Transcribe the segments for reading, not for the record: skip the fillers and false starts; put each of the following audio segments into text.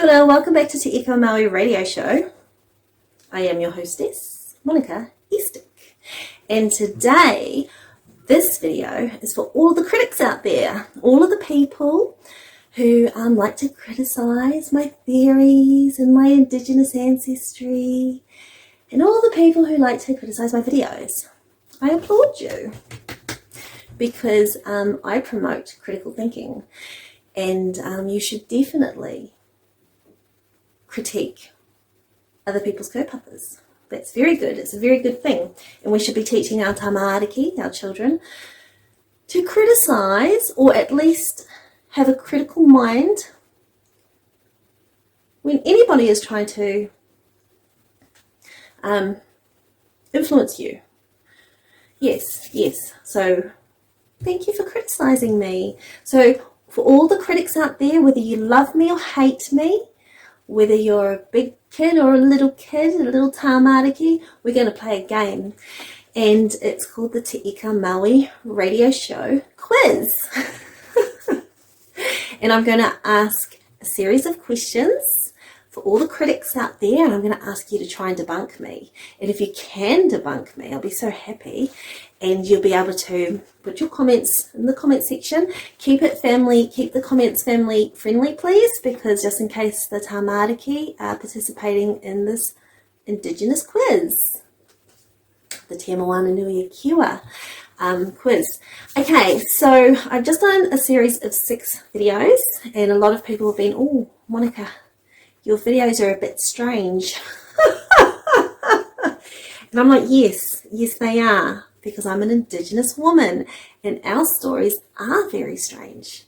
Kia ora, welcome back to Te Ika Maui radio show. I am your hostess, Monica Eastick. And today, this video is for all the critics out there, all of the people who like to criticise my theories and my Indigenous ancestry, and all the people who like to criticise my videos. I applaud you because I promote critical thinking, and you should definitely critique other people's kaupapas. That's very good. It's a very good thing, and we should be teaching our tamariki, our children, to criticise, or at least have a critical mind when anybody is trying to influence you. Yes. So thank you for criticising me. So for all the critics out there, whether you love me or hate me, whether you're a big kid or a little tamariki, we're going to play a game. And it's called the Te Ika Maui radio show quiz. And I'm going to ask a series of questions for all the critics out there, and I'm going to ask you to try and debunk me. And if you can debunk me, I'll be so happy. And you'll be able to put your comments in the comment section. Keep the comments family friendly, please, because just in case the tamariki are participating in this Indigenous quiz, the Te-Moana-Nui-A-Kiwa quiz. Okay, so I've just done a series of 6 videos, and a lot of people have been, "Oh, Monica, your videos are a bit strange." And I'm like, yes they are, because I'm an Indigenous woman, and our stories are very strange.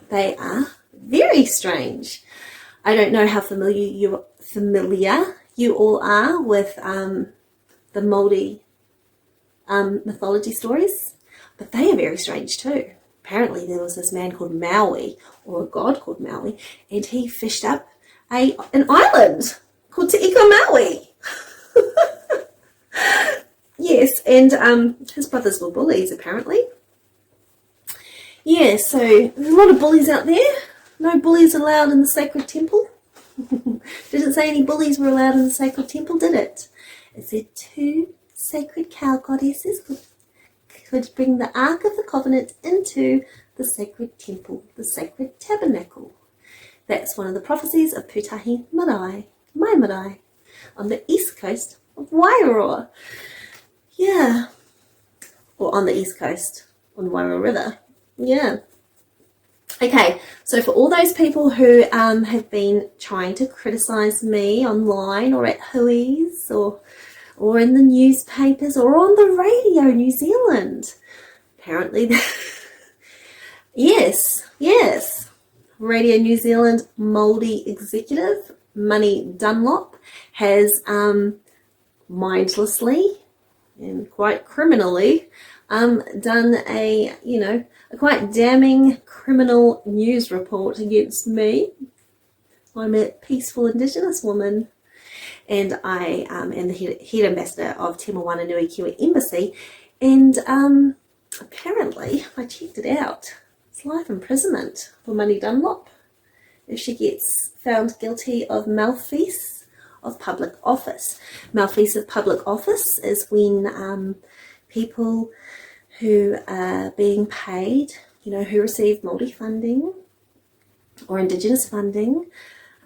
They are very strange. I don't know how familiar you all are with the Māori mythology stories, but they are very strange too. Apparently there was this man called Maui, or a god called Maui, and he fished up an island called Te Ika Maui. Yes, and his brothers were bullies, apparently. Yeah, so there's a lot of bullies out there. No bullies allowed in the sacred temple. Didn't say any bullies were allowed in the sacred temple, did it? It said 2 sacred cow goddesses could bring the Ark of the Covenant into the sacred temple, the sacred tabernacle. That's one of the prophecies of Putahi Marae, my marae, on the east coast of Wairoa. Yeah, or on the east coast, on Wairoa River. Yeah. Okay, so for all those people who have been trying to criticise me online or at hui's or in the newspapers or on the radio New Zealand, apparently, yes, Radio New Zealand Māori executive Money Dunlop has mindlessly and quite criminally done a quite damning criminal news report against me. I'm a peaceful Indigenous woman, and I am the head ambassador of Te-Moana-Nui-A-Kiwa Embassy, and apparently, I checked it out, it's life imprisonment for Money Dunlop if she gets found guilty of malfeasance of public office. Malfeasance of public office is when people who are being paid, who receive Māori funding or Indigenous funding,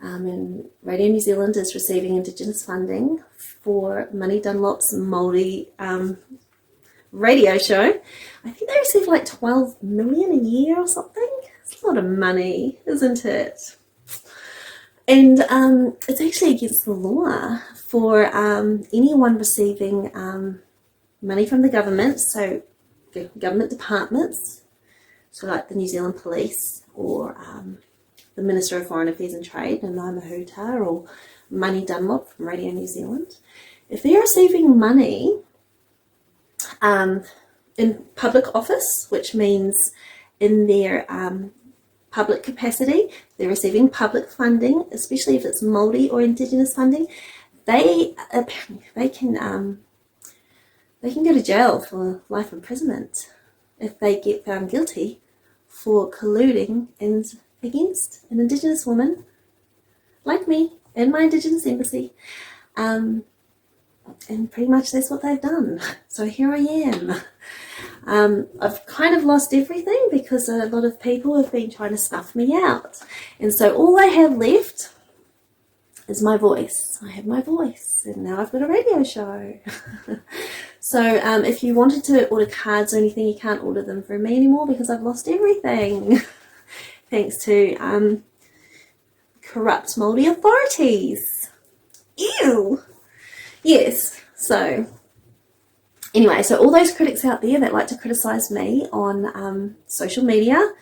and Radio New Zealand is receiving Indigenous funding for Money Dunlop's Māori radio show. I think they receive like 12 million a year or something. It's a lot of money, isn't it? And it's actually against the law for anyone receiving money from the government, so government departments, so like the New Zealand Police or the Minister of Foreign Affairs and Trade, Nanaima Huta, or Money Dunlop from Radio New Zealand. If they're receiving money in public office, which means in their public capacity, they're receiving public funding, especially if it's Māori or Indigenous funding, they can go to jail for life imprisonment if they get found guilty for colluding against an Indigenous woman like me, in my Indigenous embassy. And pretty much that's what they've done. So here I am. I've kind of lost everything because a lot of people have been trying to snuff me out. And so all I have left is my voice. I have my voice, and now I've got a radio show. So if you wanted to order cards or anything, you can't order them from me anymore because I've lost everything. Thanks to corrupt Māori authorities. Ew! Yes, so anyway, so all those critics out there that like to criticize me on social media,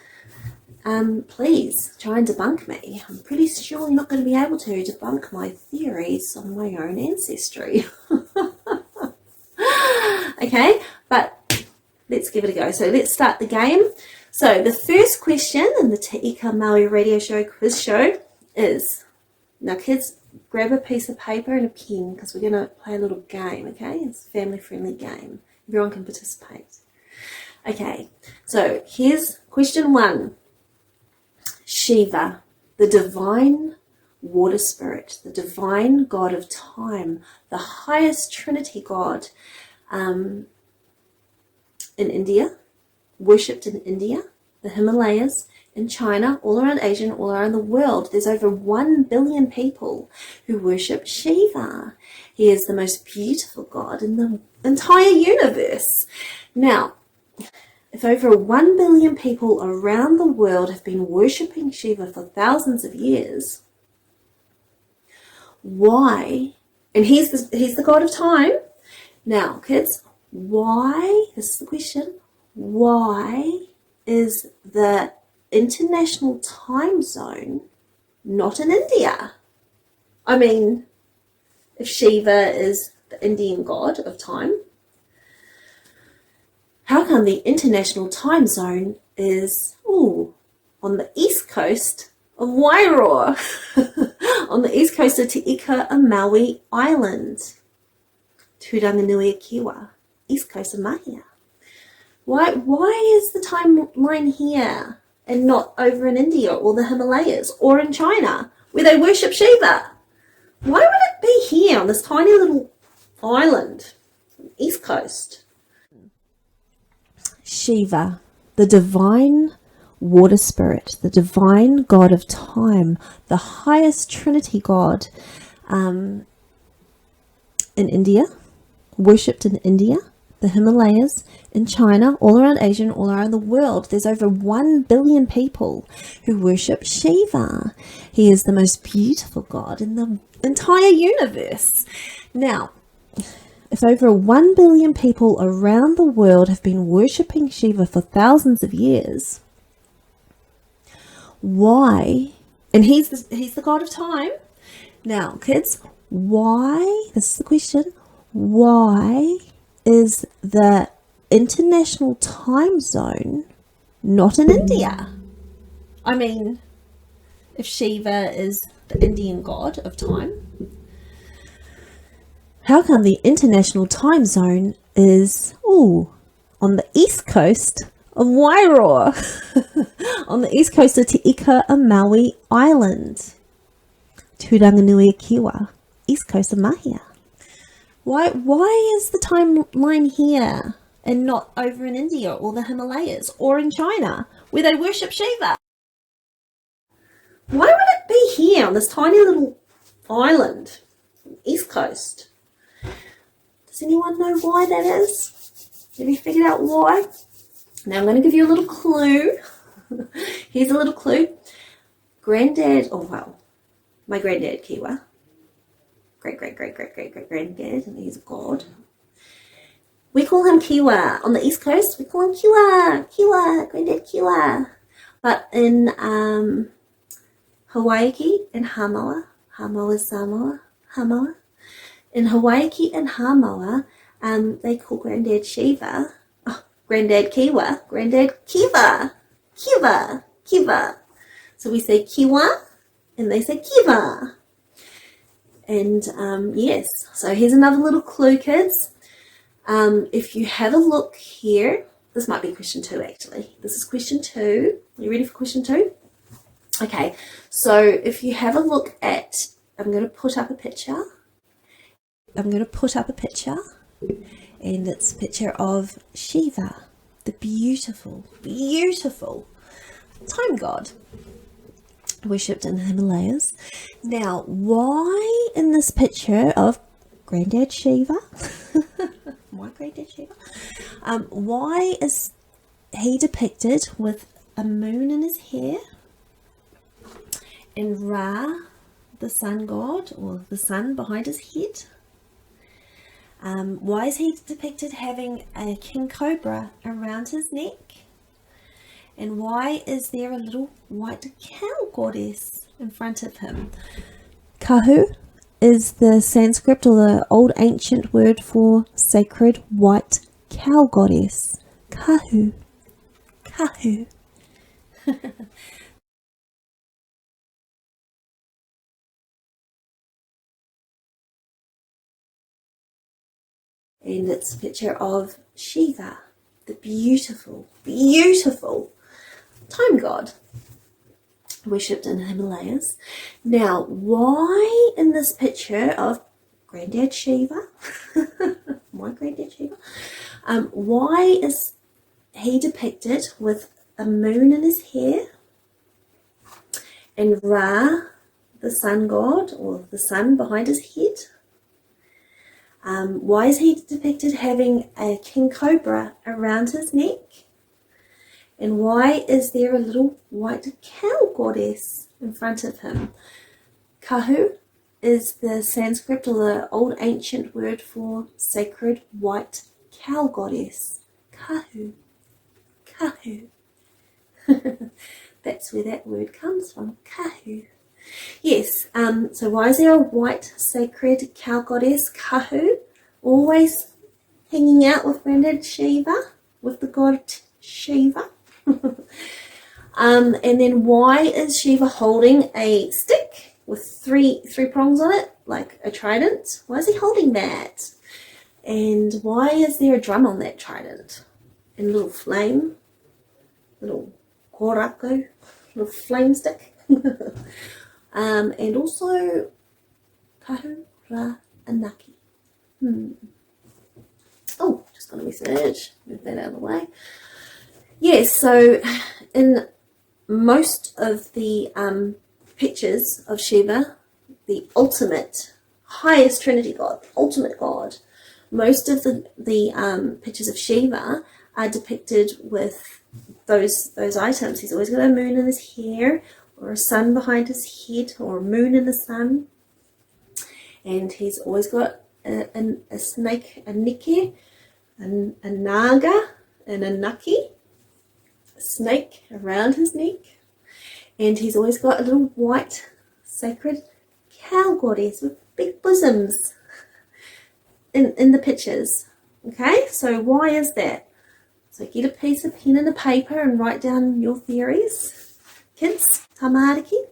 please try and debunk me. I'm pretty sure you're not going to be able to debunk my theories on my own ancestry. Okay, but let's give it a go. So let's start the game. So the first question in the Te Ika Maui radio show quiz show is, now kids, grab a piece of paper and a pen because we're going to play a little game, okay? It's a family-friendly game. Everyone can participate. Okay, so here's question 1. Shiva, the divine water spirit, the divine god of time, the highest Trinity god in India, worshipped in India, the Himalayas, in China, all around Asia, and all around the world. There's over 1 billion people who worship Shiva. He is the most beautiful god in the entire universe. Now, if over 1 billion people around the world have been worshipping Shiva for thousands of years, why, and he's the god of time. Now, kids, why, this is the question, why is the international time zone not in India? I mean, if Shiva is the Indian god of time, how come the international time zone is on the east coast of Wairoa, on the east coast of Te Ika-a-Maui Island, Te-Moana-Nui-A-Kiwa, east coast of Mahia? Why is the timeline here and not over in India or the Himalayas or in China where they worship Shiva? Why would it be here on this tiny little island, east coast? Shiva, the divine water spirit, the divine god of time, the highest Trinity god in India, worshipped in India, the Himalayas, in China, all around Asia, and all around the world. There's over 1 billion people who worship Shiva. He is the most beautiful god in the entire universe. Now, if over 1 billion people around the world have been worshipping Shiva for thousands of years, why, and he's the god of time. Now, kids, why, this is the question, why is the international time zone not in India? I mean, if Shiva is the Indian god of time, how come the international time zone is on the east coast of Wairoa, on the east coast of Te Ika-a-Maui Island, Te-Moana-Nui-A-Kiwa, east coast of Mahia? Why is the timeline here and not over in India or the Himalayas or in China where they worship Shiva? Why would it be here on this tiny little island, east coast? Does anyone know why that is? Have you figured out why? Now I'm going to give you a little clue. Here's a little clue. Granddad, my granddad Kiwa, great granddad, and he's a god. We call him Kiwa. On the east coast, we call him Kiwa, granddad Kiwa. But in Hawaii and Hamoa, Samoa, in Hawaii and Hamoa, they call Granddad Shiva, Granddad Kiwa, Granddad Kiva. So we say Kiwa, and they say Kiva. And yes, so here's another little clue, kids. If you have a look here, this might be question 2 actually. This is question 2. Are you ready for question 2? Okay, so if you have a look at, I'm going to put up a picture. And it's a picture of Shiva, the beautiful, beautiful time god worshipped in the Himalayas. Now, why in this picture of Granddad Shiva, my Granddad Shiva, why is he depicted with a moon in his hair and Ra, the sun god, or the sun behind his head? Why is he depicted having a king cobra around his neck? And why is there a little white cow goddess in front of him? Kahu is the Sanskrit or the old ancient word for sacred white cow goddess. Kahu. Kahu. And it's a picture of Shiva, the beautiful, beautiful time god worshipped in the Himalayas. Now, why in this picture of Granddad Shiva, my Granddad Shiva, why is he depicted with a moon in his hair and Ra, the sun god, or the sun behind his head? Why is he depicted having a king cobra around his neck? And why is there a little white cow goddess in front of him? Kahu is the Sanskrit or the old ancient word for sacred white cow goddess. Kahu. Kahu. That's where that word comes from. Kahu. Yes, so why is there a white sacred cow goddess, Kahu, always hanging out with Granddad Shiva, with the god Shiva? And then why is Shiva holding a stick with three prongs on it, like a trident? Why is he holding that? And why is there a drum on that trident? And a little flame, little korako, little flame stick. And also Kahu, Ra, and Naki. Oh, just got to research. Move that out of the way. Yes, so in most of the pictures of Shiva, the ultimate, highest Trinity God, ultimate God, most of the pictures of Shiva are depicted with those items. He's always got a moon in his hair, or a sun behind his head, or a moon in the sun. And he's always got a snake, a nike, a naga, and a naki, a snake around his neck. And he's always got a little white sacred cow goddess with big bosoms in the pictures. Okay, so why is that? So get a piece of pen and a paper and write down your theories. Kids, tamariki,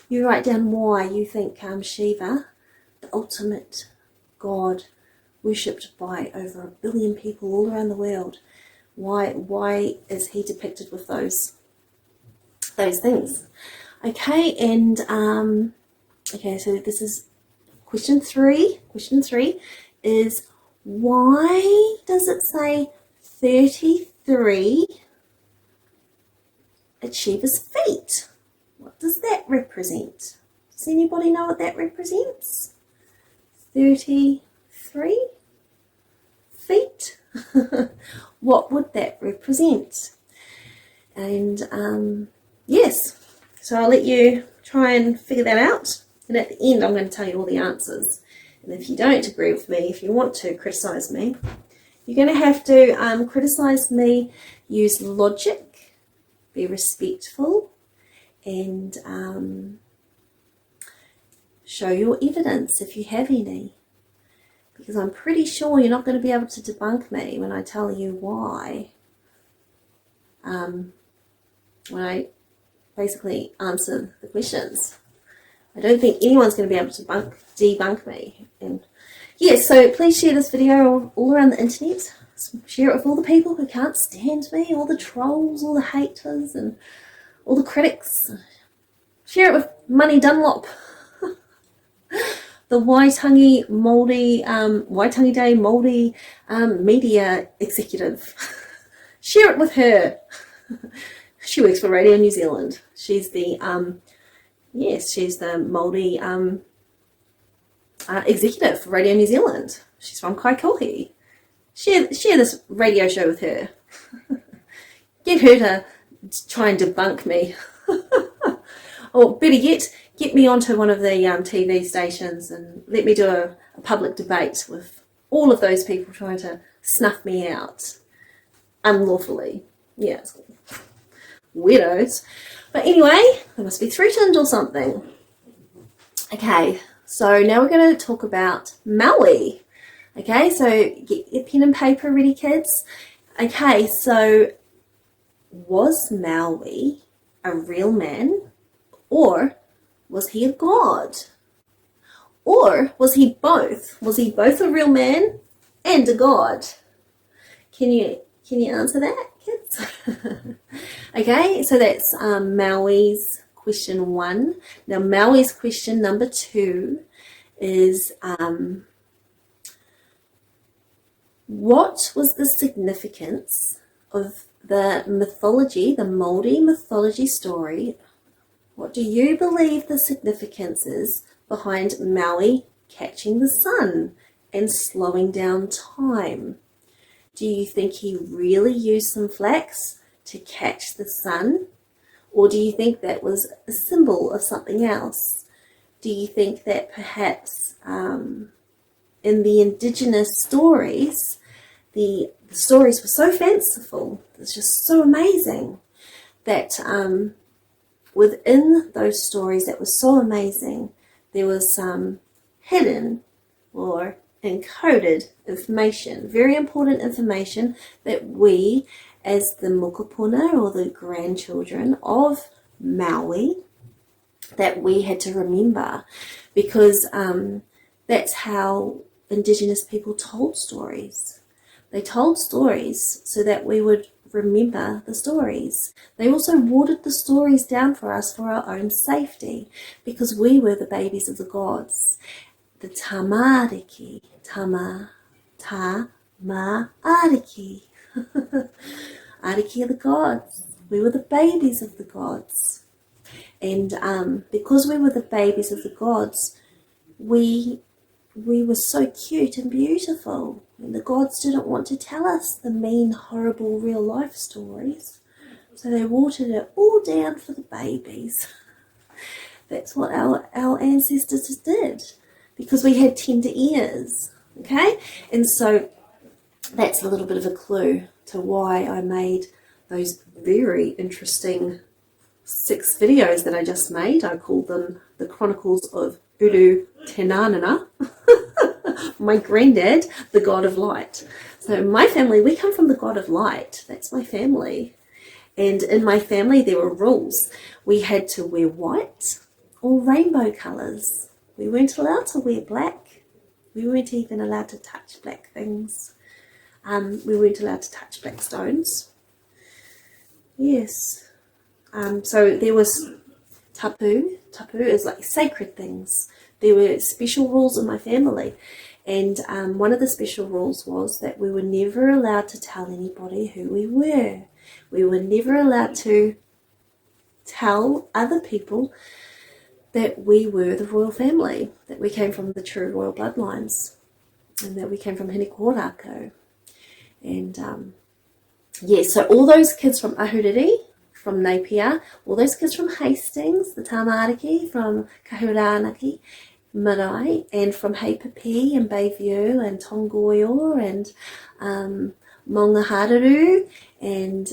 you write down why you think Shiva, the ultimate God, worshipped by over 1 billion people all around the world, why is he depicted with those things? Okay, and okay, so this is question 3. Question 3 is, why does it say 33 at Shiva's feet? What does that represent? Does anybody know what that represents? 33 feet? What would that represent? And yes, so I'll let you try and figure that out. And at the end, I'm going to tell you all the answers. And if you don't agree with me, if you want to criticise me, you're going to have to criticise me, use logic, be respectful, and show your evidence if you have any. Because I'm pretty sure you're not going to be able to debunk me when I tell you why. When I basically answer the questions. I don't think anyone's going to be able to debunk me. And yes, so please share this video all around the internet. Share it with all the people who can't stand me, all the trolls, all the haters, and all the critics. Share it with Money Dunlop, the Waitangi Day Māori media executive. Share it with her. She works for Radio New Zealand. She's the she's the Māori executive for Radio New Zealand. She's from Kaikohe. Share this radio show with her. Get her to try and debunk me. Or better yet, get me onto one of the TV stations and let me do a public debate with all of those people trying to snuff me out unlawfully. Yeah, it's weirdos. But anyway, they must be threatened or something. Okay, so now we're going to talk about Maui. Okay, so get your pen and paper ready, kids. Okay, so was Maui a real man? Or was he a god? Or was he both? Was he both a real man and a god? Can you answer that, kids? Okay, so that's Maui's question 1. Now Maui's question number 2 is what was the significance of the mythology, the Māori mythology story? What do you believe the significance is behind Maui catching the sun and slowing down time? Do you think he really used some flax to catch the sun? Or do you think that was a symbol of something else? Do you think that perhaps in the Indigenous stories, the stories were so fanciful, it's just so amazing, that within those stories that was so amazing, there was some hidden or encoded information, very important information that we, as the mokopuna or the grandchildren of Maui, that we had to remember, because that's how Indigenous people told stories. They told stories so that we would remember the stories. They also watered the stories down for us for our own safety, because we were the babies of the gods. The tamariki, ariki. Ariki are the gods. We were the babies of the gods. And because we were the babies of the gods, we were so cute and beautiful. And the gods didn't want to tell us the mean, horrible, real life stories. So they watered it all down for the babies. That's what our ancestors did, because we had tender ears. Okay? And so that's a little bit of a clue to why I made those very interesting 6 videos that I just made. I called them the Chronicles of Uru Tenanana. My granddad, the god of light. So my family, we come from the god of light. That's my family. And in my family, there were rules. We had to wear white or rainbow colours. We weren't allowed to wear black. We weren't even allowed to touch black things. We weren't allowed to touch black stones. Yes. So there was tapu. Tapu is like sacred things. There were special rules in my family. And one of the special rules was that we were never allowed to tell anybody who we were. We were never allowed to tell other people that we were the royal family, that we came from the true royal bloodlines, and that we came from Hinikorako. And so all those kids from Ahuriri, from Napier, all those kids from Hastings, the Tamariki, from Kahuranaki, Marae, and from Heipapi and Bayview and Tongoio and Maungahararu and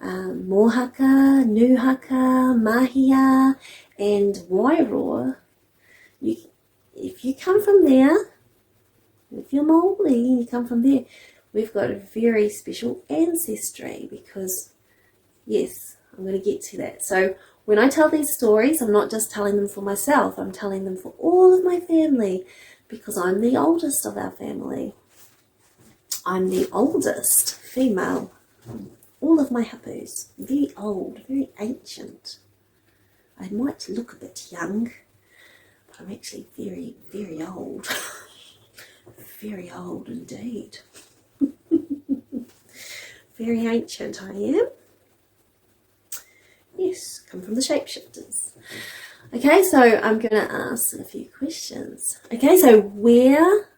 Mohaka, Nuhaka, Mahia and Wairoa. If you come from there, if you're Māori and you come from there, we've got a very special ancestry, because, yes, I'm going to get to that. So when I tell these stories, I'm not just telling them for myself, I'm telling them for all of my family, because I'm the oldest of our family. I'm the oldest female. All of my hapus, very old, very ancient. I might look a bit young, but I'm actually very, very old. Very old indeed. Very ancient I am. Yes, come from the shapeshifters. Okay, so I'm going to ask a few questions. Okay, so what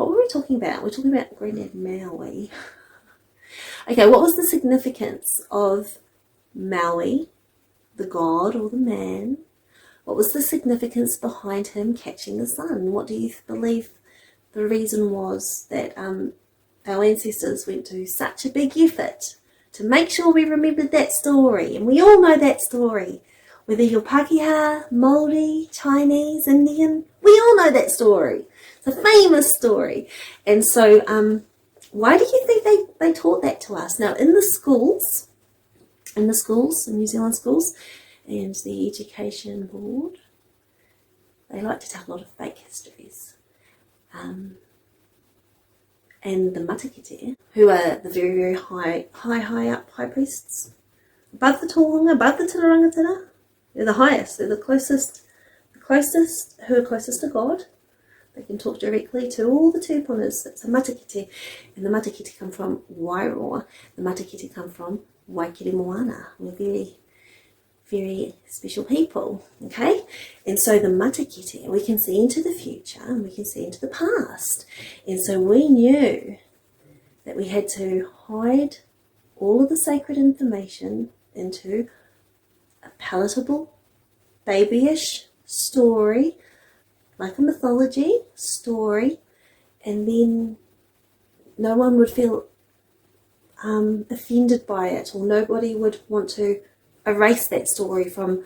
were we talking about? We're talking about Granddad Maui. Okay, what was the significance of Maui, the god or the man? What was the significance behind him catching the sun? What do you believe the reason was that our ancestors went to such a big effort to make sure we remembered that story? And we all know that story. Whether you're Pākehā, Māori, Chinese, Indian, we all know that story. It's a famous story. And so why do you think they taught that to us? Now, in New Zealand schools, and the Education Board, they like to tell a lot of fake histories. And the matakite, who are the very, very high up high priests, above the tohunga, above the tirarangatira, they're the highest, they're the closest who are closest to God. They can talk directly to all the tūpunas. That's a matakite. And the matakite come from Wairoa. The matakite come from Waikere Moana. We're very, very special people, okay? And so the matakite, we can see into the future and we can see into the past. And so we knew that we had to hide all of the sacred information into a palatable, babyish story, like a mythology story, and then no one would feel offended by it, or nobody would want to erase that story from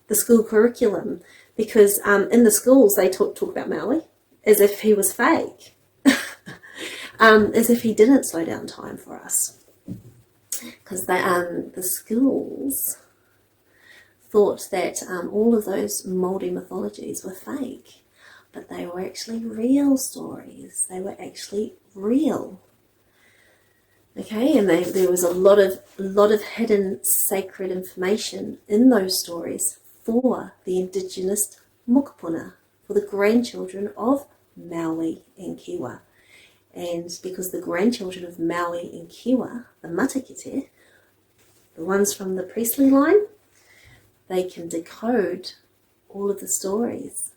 the school curriculum, because in the schools they talk about Maui as if he was fake, as if he didn't slow down time for us, because the schools thought that all of those Māori mythologies were fake, but they were actually real stories. They were actually real. Okay, and there was a lot of hidden sacred information in those stories for the Indigenous mokopuna, for the grandchildren of Maui and Kiwa. And because the grandchildren of Maui and Kiwa, the matakite, the ones from the priestly line, they can decode all of the stories.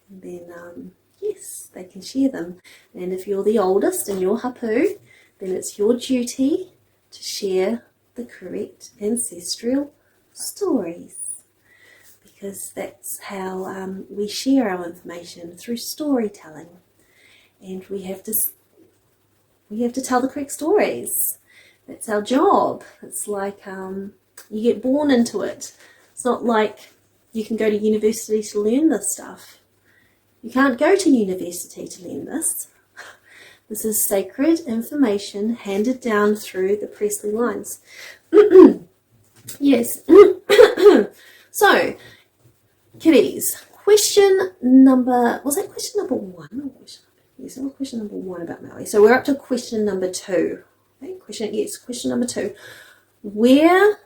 And then, yes, they can share them. And if you're the oldest and you're hapu, then it's your duty to share the correct ancestral stories, because that's how we share our information, through storytelling. And we have to tell the correct stories. That's our job. It's like you get born into it. It's not like you can go to university to learn this stuff. You can't go to university to learn this. This is sacred information handed down through the priestly lines. Yes. So, kiddies, question number one? Or yes, that was question number one about Maui. So we're up to question number two. Okay, question number two. Where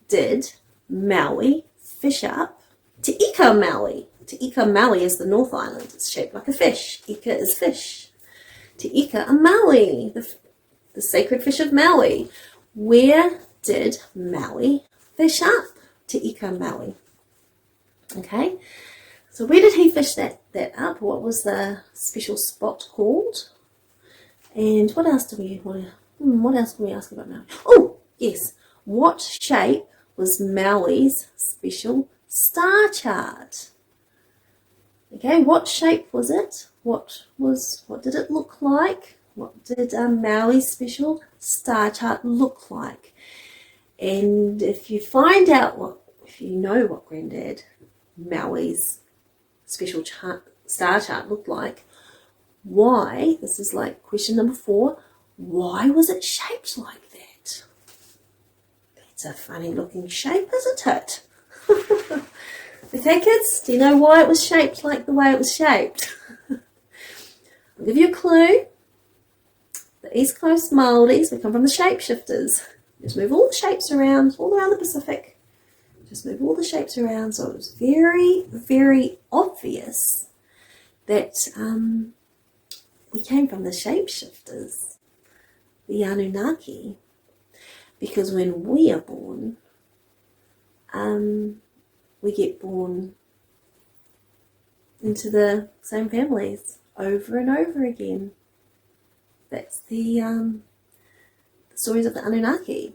did Maui fish up Te Ika Maui? Te Ika Maui is the North Island. It's shaped like a fish. Ika is fish. Te Ika Maui, the sacred fish of Maui. Where did Maui fish up Te Ika Maui? Okay, so where did he fish that up? What was the special spot called? And what else do we want to? What else can we ask about Maui? Oh, yes. What shape was Maui's special star chart? Okay, what shape was it? What did it look like? What did Maui's special star chart look like? And if you find out if you know what Granddad Maui's special star chart looked like, why? This is like question number 4. Why was it shaped like that? It's a funny looking shape, isn't it? Okay, kids, do you know why it was shaped like the way it was shaped? I'll give you a clue. The East Coast Māoris, we come from the shapeshifters. Just move all the shapes around, all around the Pacific. Just move all the shapes around. So it was very, very obvious that we came from the shapeshifters, the Anunnaki, because when we are born, we get born into the same families over and over again. That's the stories of the Anunnaki,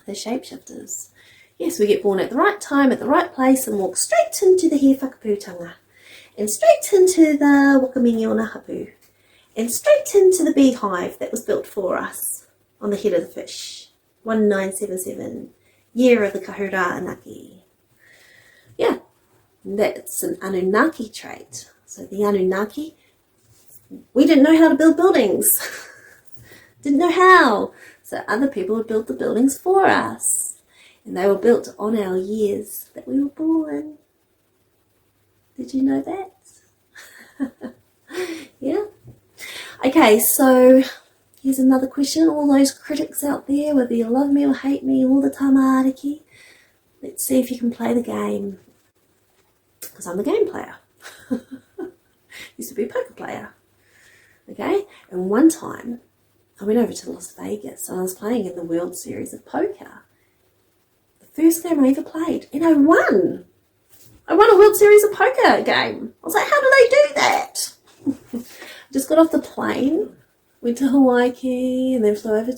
the shapeshifters. Yes, we get born at the right time, at the right place, and walk straight into the he whakapūtanga, and straight into the wakamingi o ngā hapu, and straight into the beehive that was built for us on the head of the fish. 1977, year of the Kahura Anaki. Yeah, that's an Anunnaki trait. So the Anunnaki, we didn't know how to build buildings. Didn't know how. So other people would build the buildings for us. And they were built on our years that we were born. Did you know that? Yeah. Okay, so here's another question. All those critics out there, whether you love me or hate me, all the tamariki, let's see if you can play the game. Because I'm the game player. Used to be a poker player. Okay, and one time I went over to Las Vegas and I was playing in the World Series of Poker. The first game I ever played, and I won. I won a World Series of Poker game. I was like, how do they do that? I just got off the plane, went to Hawaii, and then flew over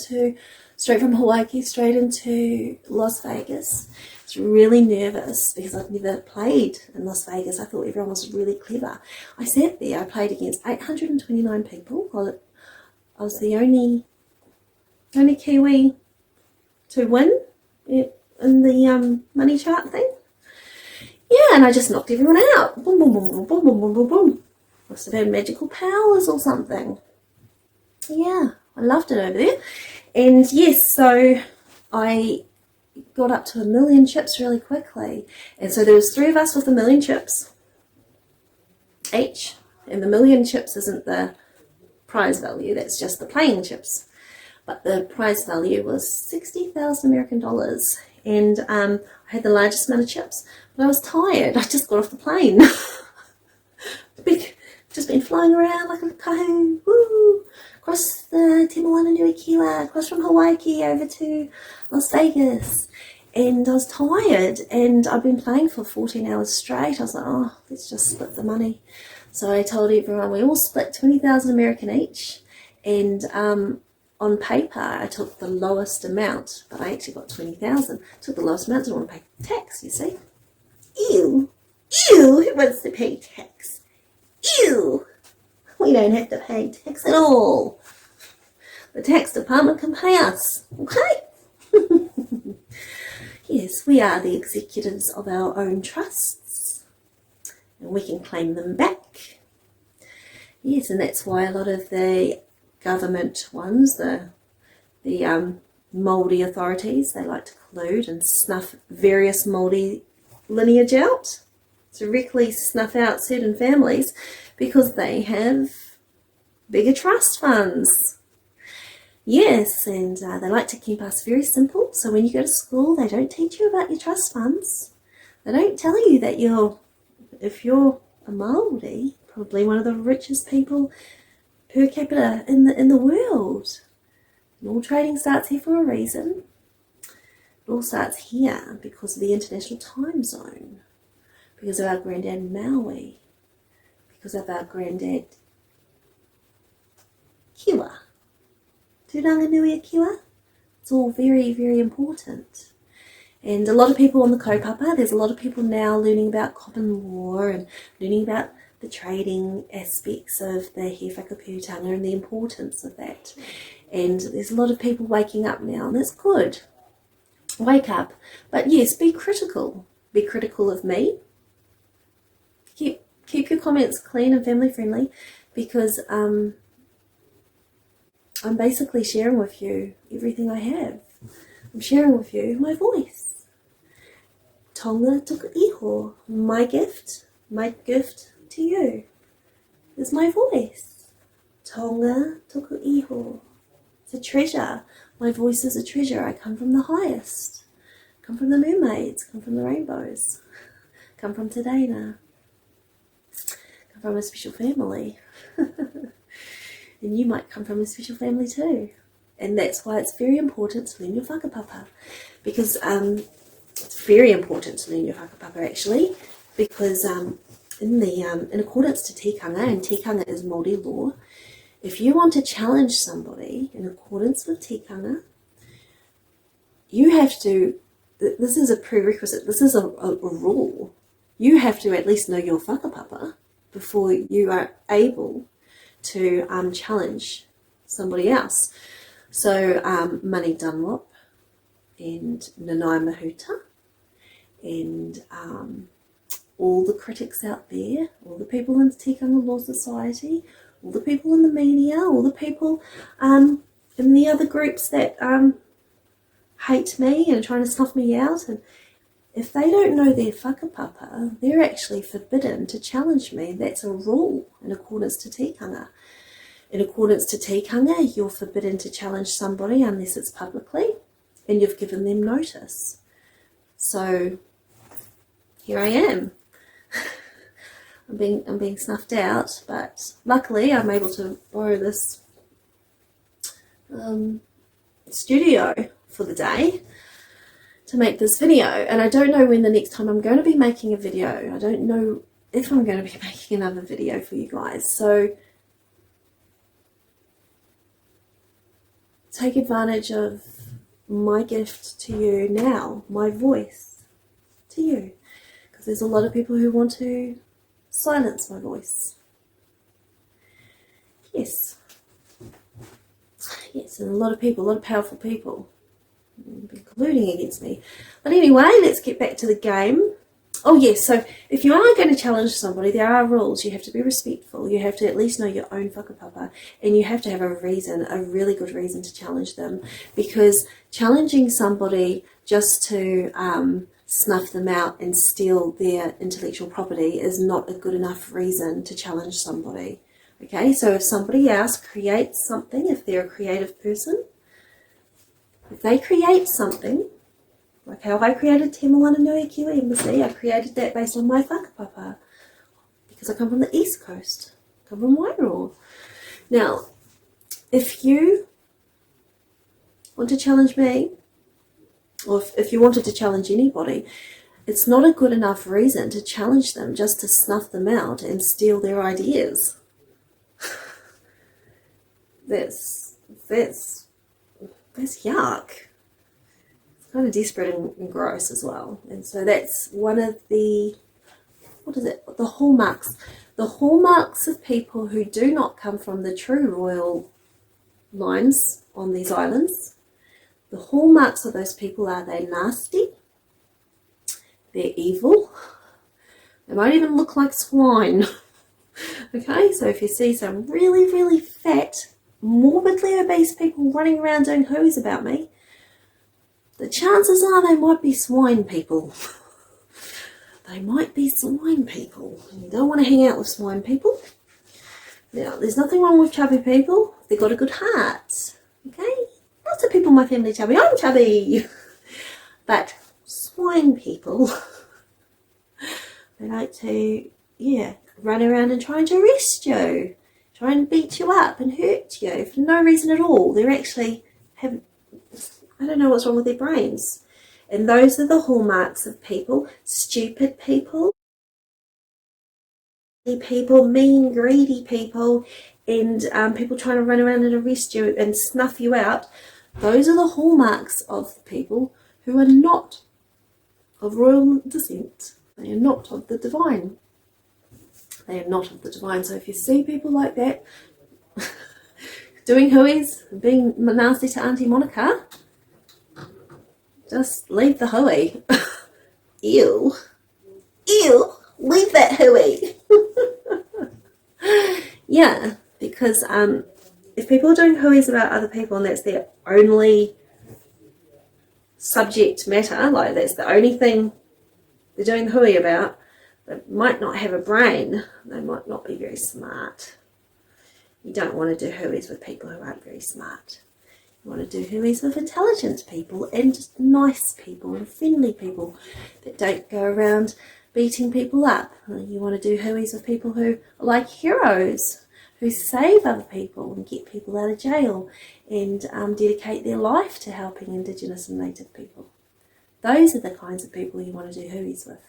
straight from Hawaii straight into Las Vegas. I was really nervous because I'd never played in Las Vegas. I thought everyone was really clever. I sat there, I played against 829 people. I was the only Kiwi to win in the money chart thing. Yeah, and I just knocked everyone out. Boom, boom, boom, boom, boom, boom, boom, boom, boom. Must have had magical powers or something. Yeah, I loved it over there. And yes, so I got up to 1 million chips really quickly. And so there was 3 of us with 1 million chips each. And the 1 million chips isn't the prize value, that's just the playing chips. But the prize value was 60,000 American dollars. And I had the largest amount of chips. But I was tired. I just got off the plane. Just been flying around like a kahoo, woo, across the Te-Moana-Nui-A-Kiwa, across from Hawaii over to Las Vegas. And I was tired, and I've been playing for 14 hours straight. I was like, oh, let's just split the money. So I told everyone we all split 20,000 American each. And on paper, I took the lowest amount, but I actually got 20,000. Took the lowest amount, didn't want to pay tax, you see. Ew, who wants to pay tax? Ew, we don't have to pay tax at all. The tax department can pay us, okay? Yes, we are the executives of our own trusts, and we can claim them back. Yes, and that's why a lot of the government ones, the Māori authorities, they like to collude and snuff various Māori lineage out, directly snuff out certain families because they have bigger trust funds. Yes, and they like to keep us very simple. So when you go to school, they don't teach you about your trust funds. They don't tell you that if you're a Māori, probably one of the richest people per capita in the world. And all trading starts here for a reason. It all starts here because of the international time zone, because of our granddad Maui, because of our granddad Kiwa. Nui-A-Kiwa. It's all very, very important. And a lot of people on the kaupapa, there's a lot of people now learning about common law and learning about the trading aspects of the he whakapūtanga and the importance of that. And there's a lot of people waking up now, and that's good. Wake up. But yes, be critical. Be critical of me. Keep your comments clean and family friendly, because I'm basically sharing with you everything I have. I'm sharing with you my voice. Tonga tuku iho. My gift to you is my voice. Tonga tuku iho. It's a treasure. My voice is a treasure. I come from the highest. come from the mermaids, come from the rainbows, come from Te-Moana, come from a special family. And you might come from a special family too. And that's why it's very important to learn your whakapapa. Because it's very important to learn your whakapapa actually. Because in accordance to tikanga, and tikanga is Māori law, if you want to challenge somebody in accordance with tikanga, you have to, this is a prerequisite, this is a rule. You have to at least know your whakapapa before you are able to challenge somebody else. So Mani Dunlop and Nanai Mahuta and all the critics out there, all the people in the Tikanga Law Society, all the people in the media, all the people in the other groups that hate me and are trying to snuff me out, and if they don't know their whakapapa, they're actually forbidden to challenge me. That's a rule in accordance to tikanga. In accordance to tikanga, you're forbidden to challenge somebody unless it's publicly and you've given them notice. So here I am. I'm being snuffed out, but luckily I'm able to borrow this studio for the day to make this video, and I don't know when the next time I'm going to be making a video. I don't know if I'm going to be making another video for you guys, so take advantage of my gift to you now, my voice to you, because there's a lot of people who want to silence my voice. Yes, and a lot of people, a lot of powerful people have been colluding against me. But anyway, let's get back to the game. Oh yes, so if you are going to challenge somebody, there are rules. You have to be respectful. You have to at least know your own whakapapa, and you have to have a reason, a really good reason to challenge them, because challenging somebody just to snuff them out and steal their intellectual property is not a good enough reason to challenge somebody. Okay, so if somebody else creates something, if they're a creative person, if they create something, like how I created Te-Moana-Nui-A-Kiwa embassy, I created that based on my whakapapa, because I come from the East Coast, I come from Wairua. Now, if you want to challenge me, or if you wanted to challenge anybody, it's not a good enough reason to challenge them just to snuff them out and steal their ideas. That's yuck. It's kind of desperate and gross as well. And so that's one of the, the hallmarks. The hallmarks of people who do not come from the true royal lines on these islands. The hallmarks of those people are they're nasty, they're evil, they might even look like swine. Okay, so if you see some really, really fat, morbidly obese people running around doing hooeys about me, the chances are they might be swine people. They might be swine people. You don't want to hang out with swine people. Now, there's nothing wrong with chubby people. They've got a good heart. Okay? Lots of people in my family chubby. I'm chubby. But swine people, they like to, run around and trying to arrest you, try and beat you up and hurt you for no reason at all. They're actually have, I don't know what's wrong with their brains. And those are the hallmarks of people, stupid people, mean, greedy people, and people trying to run around and arrest you and snuff you out. Those are the hallmarks of the people who are not of royal descent. They are not of the divine. They are not of the divine. So if you see people like that doing hooeys, being nasty to Auntie Monica, just leave the hooey. Ew. Ew. Leave that hooey. Yeah, because if people are doing hooeys about other people and that's their only subject matter, like that's the only thing they're doing the hooey about, they might not have a brain, they might not be very smart. You don't want to do hooeys with people who aren't very smart. You want to do hui's with intelligent people and just nice people and friendly people that don't go around beating people up. You want to do hui's with people who are like heroes, who save other people and get people out of jail and dedicate their life to helping Indigenous and Native people. Those are the kinds of people you want to do hui's with.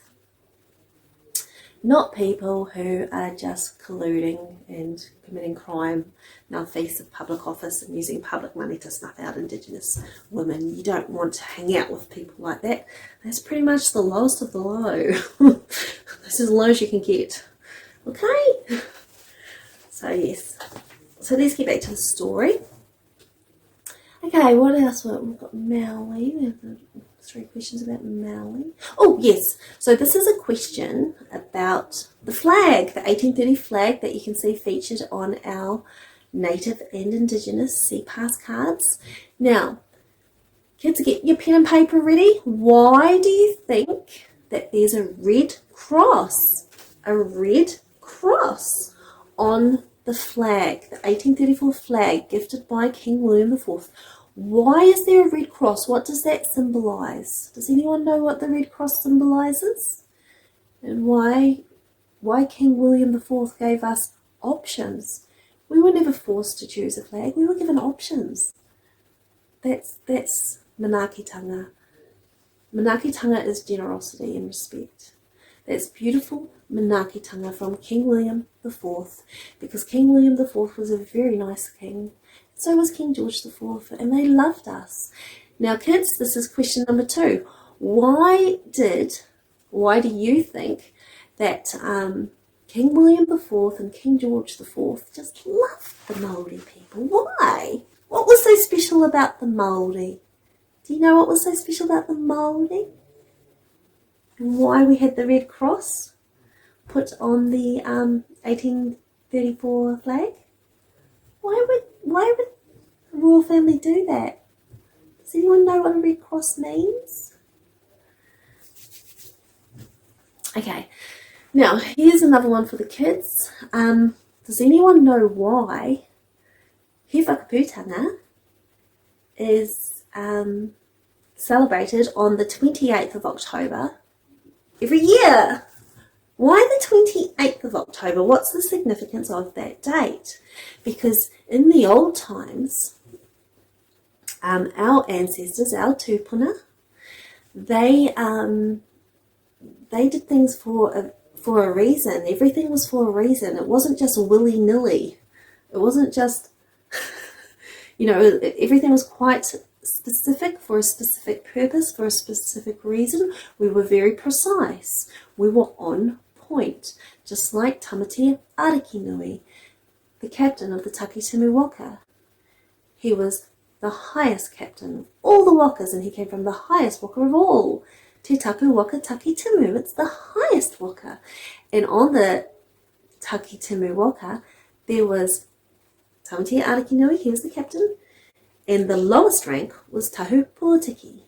Not people who are just colluding and committing crime in the face of public office and using public money to snuff out Indigenous women. You don't want to hang out with people like that. That's pretty much the lowest of the low. This is as low as you can get. Okay? So yes. So let's get back to the story. Okay, what else? We've got Maui. We have 3 questions about Maui. Oh, yes. So this is a question about the flag, the 1830 flag that you can see featured on our Native and Indigenous Sea Pass cards. Now, kids, get your pen and paper ready. Why do you think that there's a red cross? A red cross on the flag, the 1834 flag gifted by King William IV. Why is there a red cross? What does that symbolise? Does anyone know what the red cross symbolises? And why King William IV gave us options? We were never forced to choose a flag. We were given options. That's manaakitanga. Manaakitanga is generosity and respect. That's beautiful manaakitanga from King William IV, because King William IV was a very nice king. So was King George IV, and they loved us. Now, kids, this is question number 2. Why do you think that King William IV and King George IV just loved the Māori people? Why? What was so special about the Māori? Do you know what was so special about the Māori? And why we had the red cross put on the 1834 flag? Why would the royal family do that? Does anyone know what a red cross means? Okay, now here's another one for the kids. Does anyone know why he whakaputanga is celebrated on the 28th of October every year? Why the 28th of October? What's the significance of that date? Because in the old times, our ancestors, our tupuna, they did things for a reason. Everything was for a reason. It wasn't just willy-nilly. It wasn't just, everything was quite specific for a specific purpose, for a specific reason. We were very precise. We were on point, just like Tamatea-Ariki-Nui, the captain of the Takitimu Waka. He was the highest captain of all the wakas, and he came from the highest waka of all, Te Tapu Waka Takitimu. It's the highest waka. And on the Takitimu Waka, there was Tamatea-Ariki-Nui, he was the captain, and the lowest rank was Tahu Puotiki.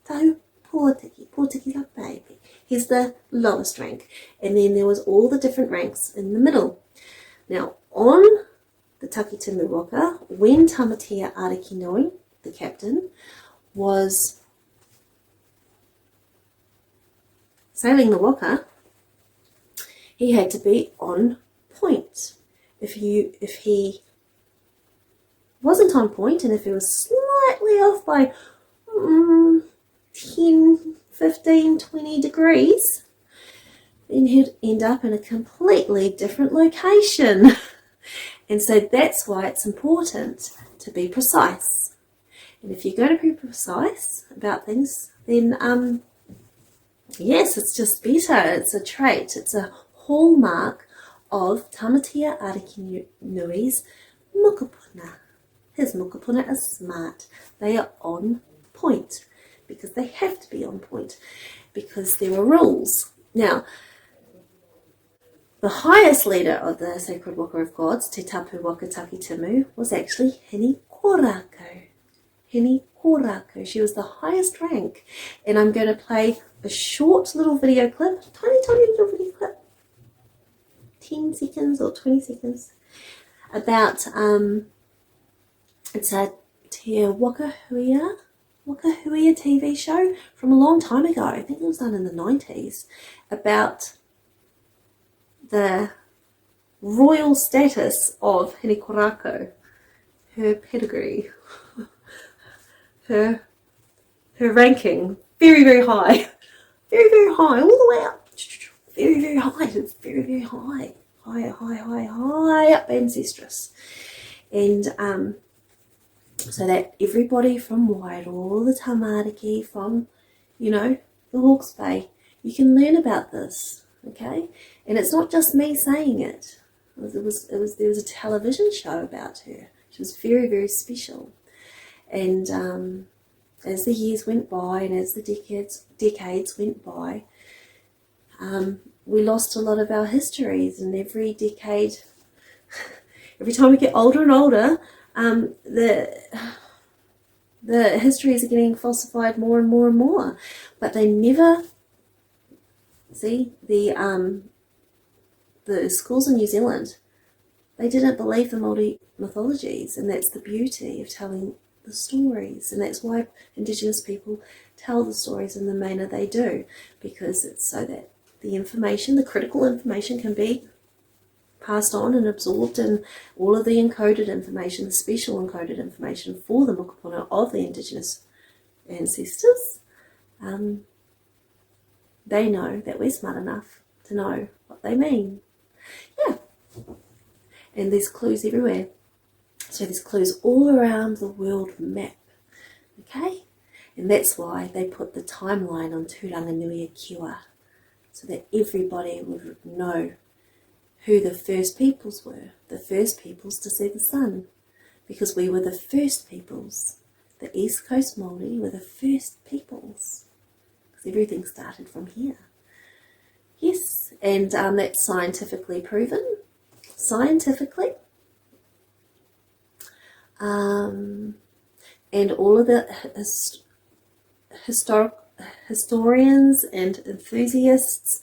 Tahu Puotiki, Puotiki la baby. He's the lowest rank. And then there was all the different ranks in the middle. Now, on the Takitimu Waka, when Tamatea-Ariki-Nui, the captain, was sailing the waka, he had to be on point. If he wasn't on point, and if he was slightly off by 10, 15, 20 degrees, then he'd end up in a completely different location. And so that's why it's important to be precise. And if you're going to be precise about things, then yes, it's just better. It's a trait. It's a hallmark of Tamatea-Ariki-Nui's mokopuna. His mokopuna is smart. They are on point because they have to be on point because there are rules. Now, the highest leader of the sacred waka of gods, Te Tapu Waka Takitimu, was actually Hini Korako. Hini Korako. She was the highest rank. And I'm going to play a short little video clip, tiny little video clip, 10 seconds or 20 seconds, about, it's a Te-Moana-Nui-A TV show from a long time ago. I think it was done in the 90s, about the royal status of Hinikorako, her pedigree, her ranking, very, very high, very, very high, all the way up, very, very high, it's very, very high, high up ancestress. And so that everybody from Wairoa, all the Tamariki, from, the Hawke's Bay, you can learn about this, okay? And it's not just me saying it. There was a television show about her. She was very, very special. And as the years went by and as the decades went by, we lost a lot of our histories, and every decade, every time we get older and older, the histories are getting falsified more and more and more. But they never, see, the schools in New Zealand, they didn't believe the Māori mythologies, and that's the beauty of telling the stories, and that's why Indigenous people tell the stories in the manner they do, because it's so that the information, the critical information, can be passed on and absorbed, and all of the encoded information, the special encoded information for the mokopuna of the Indigenous ancestors, they know that we're smart enough to know what they mean. Yeah. And there's clues everywhere. So there's clues all around the world map. Okay? And that's why they put the timeline on Te-Moana-Nui-A-Kiwa, so that everybody would know who the first peoples were, the first peoples to see the sun, because we were the first peoples. The East Coast Māori were the first peoples, because everything started from here. Yes, and that's scientifically proven. Scientifically. And all of the historians and enthusiasts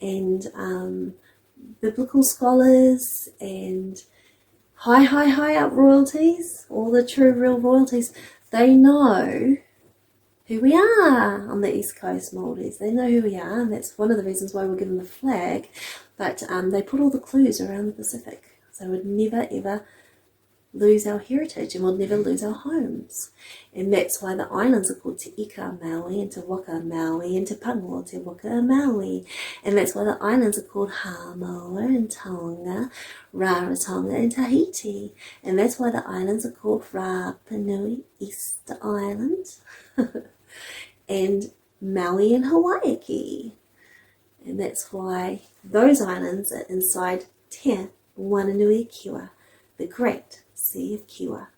and biblical scholars and high up royalties, all the true real royalties, they know who we are on the East Coast Māoris. They know who we are, and that's one of the reasons why we're given the flag. But they put all the clues around the Pacific, so we'd never ever lose our heritage, and we'll never lose our homes. And that's why the islands are called Te Ika Maui and Te Waka Maui and Te Pango Te Waka Maui. And that's why the islands are called Hamoa and Tonga, Rarotonga and Tahiti. And that's why the islands are called Rapa Nui, Easter Island, and Maui and Hawaii. And that's why those islands are inside Te-Moana-Nui-A-Kiwa, the great Sea of Kiwa.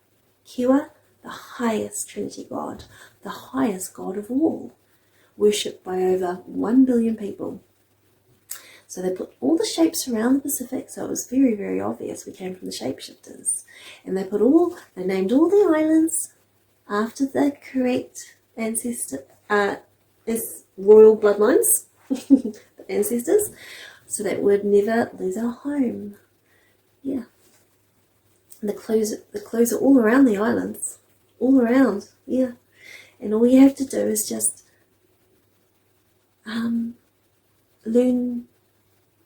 Kiwa, the highest Trinity God, the highest God of all, worshipped by over 1 billion people. So they put all the shapes around the Pacific, so it was very, very obvious we came from the shapeshifters. And they named all the islands after the correct ancestor, royal bloodlines, the ancestors, so that we'd never lose our home. Yeah. And the clues are all around the islands, all around, yeah. And all you have to do is just learn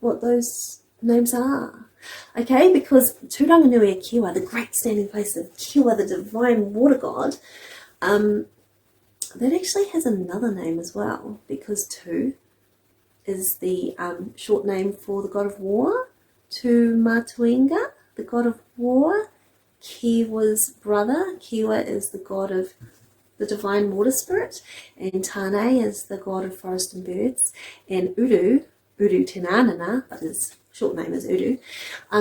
what those names are, okay? Because Te-Moana-Nui-A-Kiwa, the great standing place of Kiwa, the divine water god, that actually has another name as well, because Tu is the short name for the god of war, Tumatuinga, the god of war. Kiwa's brother, Kiwa, is the god of the divine water spirit, and Tane is the god of forest and birds, and Uru Tinanana, but his short name is Uru,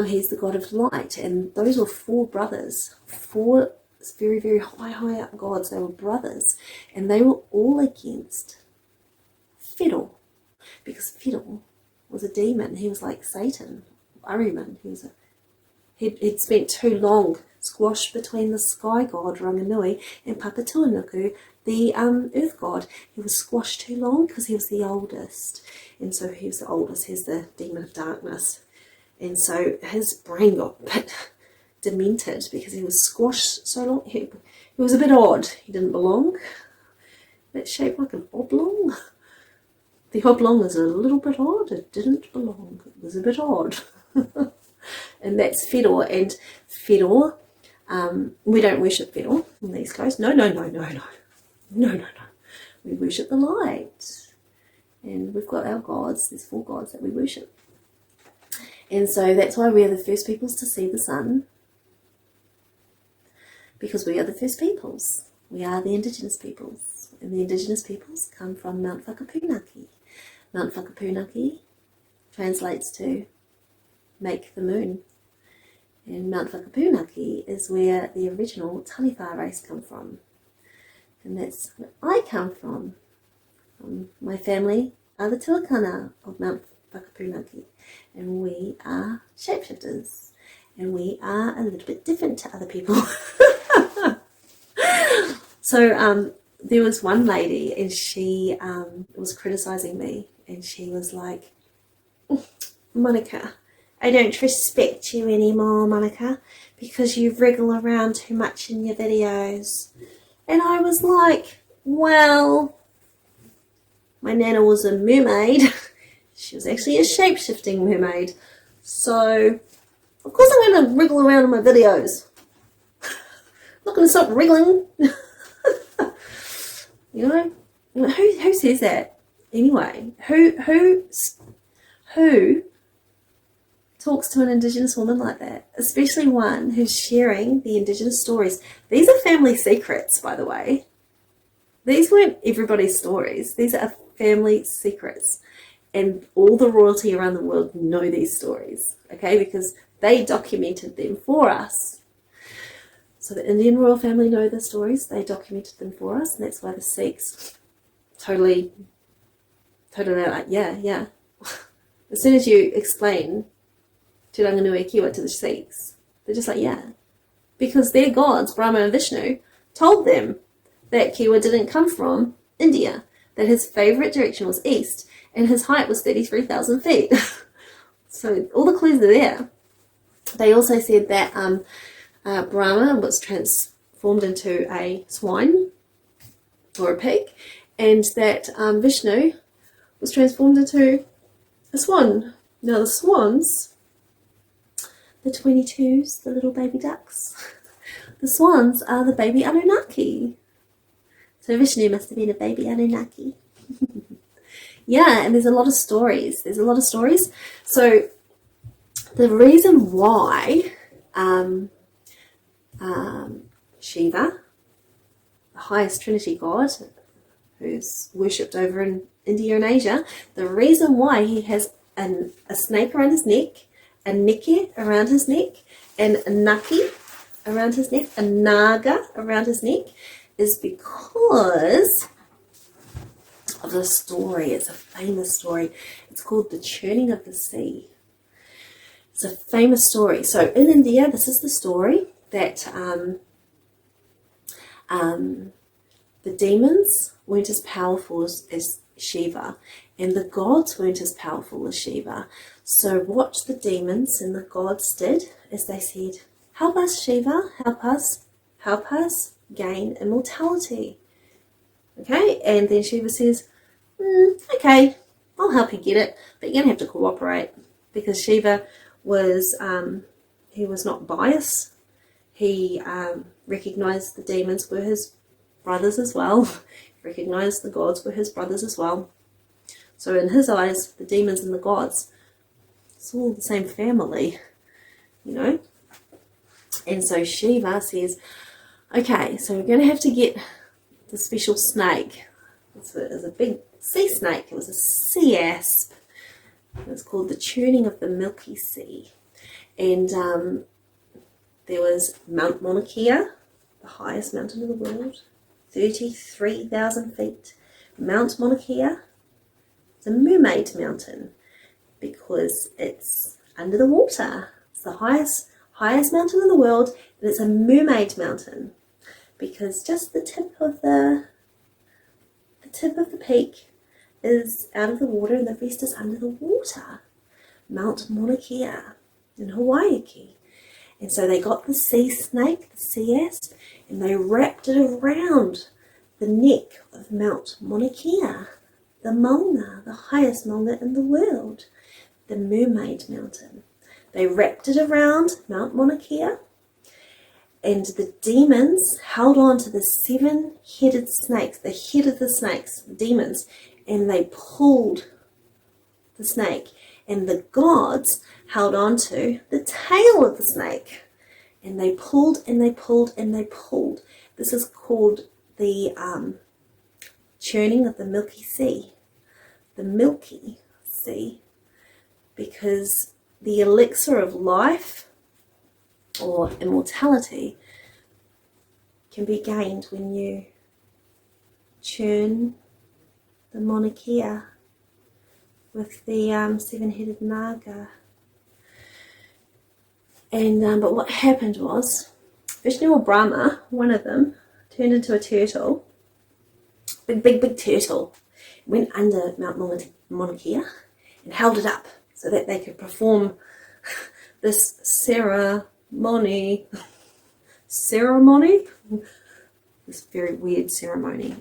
he's the god of light. And those were four brothers, four very, very high up gods. They were brothers, and they were all against Fiddle, because Fiddle was a demon. He was like Satan, Ahriman. He'd spent too long squashed between the sky god Ranganui and Papatuanuku, the earth god. He was squashed too long because he was the oldest, and so he was the oldest. He's the demon of darkness, and so his brain got demented because he was squashed so long. He was a bit odd. He didn't belong. That's shaped like an oblong. The oblong is a little bit odd. It didn't belong. It was a bit odd. And that's Fedor. And Fedor, we don't worship Fedor on the East Coast. No. We worship the light. And we've got our gods. There's 4 gods that we worship. And so that's why we are the first peoples to see the sun. Because we are the first peoples. We are the Indigenous peoples. And the Indigenous peoples come from Mount Whakapunaki. Mount Whakapunaki translates to make the moon. And Mount Whakapunaki is where the original Taniwha race come from. And that's where I come from. My family are the Tuakana of Mount Whakapunaki. And we are shapeshifters. And we are a little bit different to other people. So there was one lady, and she was criticising me. And she was like, Monica, I don't respect you anymore, Monica, because you wriggle around too much in your videos. And I was like, well, my nana was a mermaid. She was actually a shape-shifting mermaid. So, of course I'm going to wriggle around in my videos. I'm not going to stop wriggling. You know? Who says that? Anyway, who talks to an Indigenous woman like that? Especially one who's sharing the Indigenous stories. These are family secrets, by the way. These weren't everybody's stories. These are family secrets. And all the royalty around the world know these stories, okay? Because they documented them for us. So the Indian royal family know the stories. They documented them for us. And that's why the Sikhs totally like, yeah. As soon as you explain Te-Moana-Nui-A-Kiwa to the Sikhs, they're just like, yeah. Because their gods, Brahma and Vishnu, told them that Kiwa didn't come from India, that his favourite direction was east, and his height was 33,000 feet. So all the clues are there. They also said that Brahma was transformed into a swine or a pig, and that Vishnu was transformed into a swan. Now the swans, the 22s, the little baby ducks, the swans are the baby Anunnaki. So Vishnu must have been a baby Anunnaki. Yeah, and there's a lot of stories. So the reason why Shiva, the highest Trinity God, who's worshipped over in India and Asia, the reason why he has a snake around his neck, a neke around his neck, and a naki around his neck, a naga around his neck, is because of the story. It's a famous story. It's called the Churning of the Sea. It's a famous story. So in India, this is the story that the demons weren't as powerful as Shiva, and the gods weren't as powerful as Shiva. So what the demons and the gods did is they said, help us, Shiva, help us gain immortality. Okay, and then Shiva says, okay, I'll help you get it, but you're going to have to cooperate, because Shiva was, he was not biased. He recognized the demons were his brothers as well. He recognized the gods were his brothers as well. So in his eyes, the demons and the gods, it's all the same family, you know. And so Shiva says, okay, so we're going to have to get the special snake. It was a big sea snake. It was a sea asp. It was called the Churning of the Milky Sea. And there was Mount Mauna-Kea, the highest mountain in the world, 33,000 feet. Mount Mauna-Kea is a mermaid mountain because it's under the water. It's the highest mountain in the world, and it's a mermaid mountain because just the tip of the peak is out of the water and the rest is under the water. Mount Mauna Kea in Hawaii. And so they got the sea snake, the sea asp, and they wrapped it around the neck of Mount Mauna-Kea, the maunga, the highest maunga in the world, the Mermaid Mountain. They wrapped it around Mount Mauna-Kea, and the demons held on to the 7-headed snakes, the head of the snakes, the demons, and they pulled the snake. And the gods held on to the tail of the snake. And they pulled and they pulled and they pulled. This is called the churning of the Milky Sea. The Milky Sea. Because the elixir of life or immortality can be gained when you churn the Mauna Kea with the 7-headed naga. And but what happened was Vishnu or Brahma, one of them, turned into a turtle, big turtle, went under Mount Mauna Kea and held it up so that they could perform this ceremony, this very weird ceremony,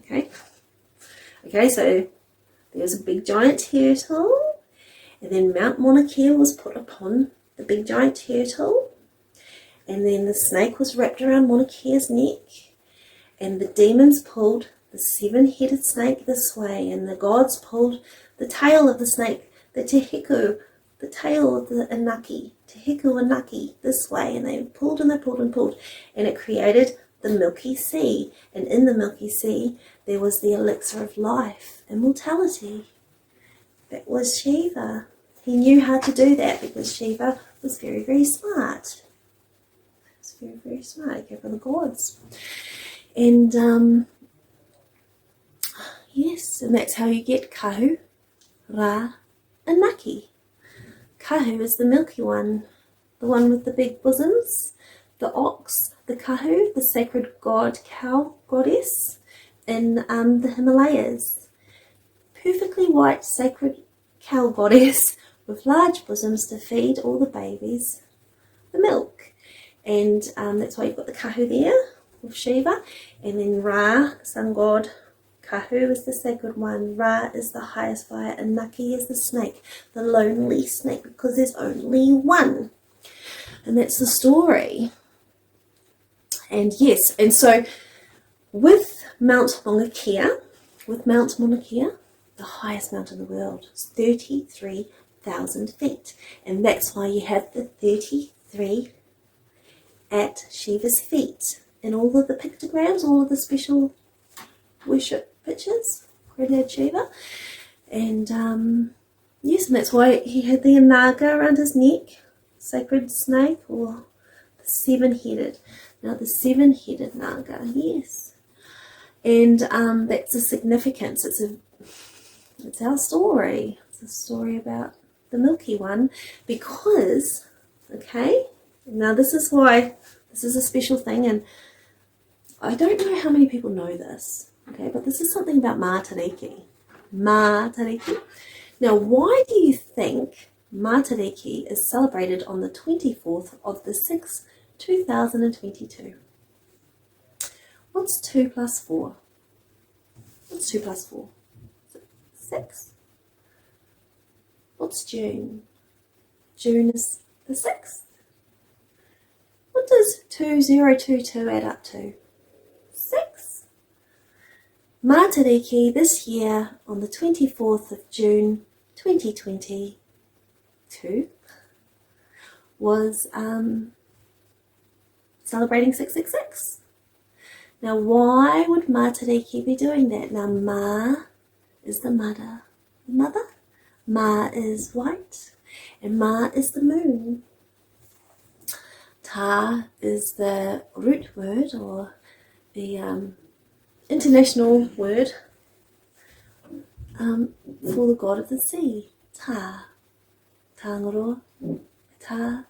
okay, so there's a big giant turtle, and then Mount Mauna Kea was put upon the big giant turtle, and then the snake was wrapped around Mauna Kea's neck, and the demons pulled the 7-headed snake this way, and the gods pulled the tail of the snake, the tehiku, the tail of the inaki, tehiku inaki, this way, and they pulled and they pulled and pulled, and it created the Milky Sea, and in the Milky Sea there was the elixir of life, immortality. That was Shiva. He knew how to do that because Shiva was very, very smart. He was very, very smart. He came from the gods. And yes, and that's how you get Kahu, Ra, and Naki. Kahu is the milky one, the one with the big bosoms, the ox, the Kahu, the sacred god cow goddess in the Himalayas. Perfectly white sacred cow goddess with large bosoms to feed all the babies the milk. And that's why you've got the Kahu there with Shiva. And then Ra, sun god, Kahu is the sacred one, Ra is the highest fire, and Naki is the snake, the lonely snake, because there's only one. And that's the story. And yes, and so with Mount Mauna Kea, the highest mountain in the world, is 33,000 feet. And that's why you have the 33 at Shiva's feet. And all of the pictograms, all of the special worship pictures, credited Shiva. And yes, and that's why he had the naga around his neck, sacred snake, or the 7-headed. Now the 7-headed naga, yes. And that's the significance. It's our story. It's a story about the Milky One, because, okay, now this is why this is a special thing, and I don't know how many people know this, okay, but this is something about Matariki. Matariki. Now, why do you think Matariki is celebrated on the 24th of the 6th, 2022? What's 2 plus 4? What's 2 plus 4? 6. What's June? June is the 6th. What does 2022 add up to? 6. Matariki this year on the 24th of June 2022 was celebrating 666. Now, why would Matariki be doing that? Now, Ma is the mother. Ma is white, and Ma is the moon. Ta is the root word, or the international word for the god of the sea. Ta. Tangaro. Ta.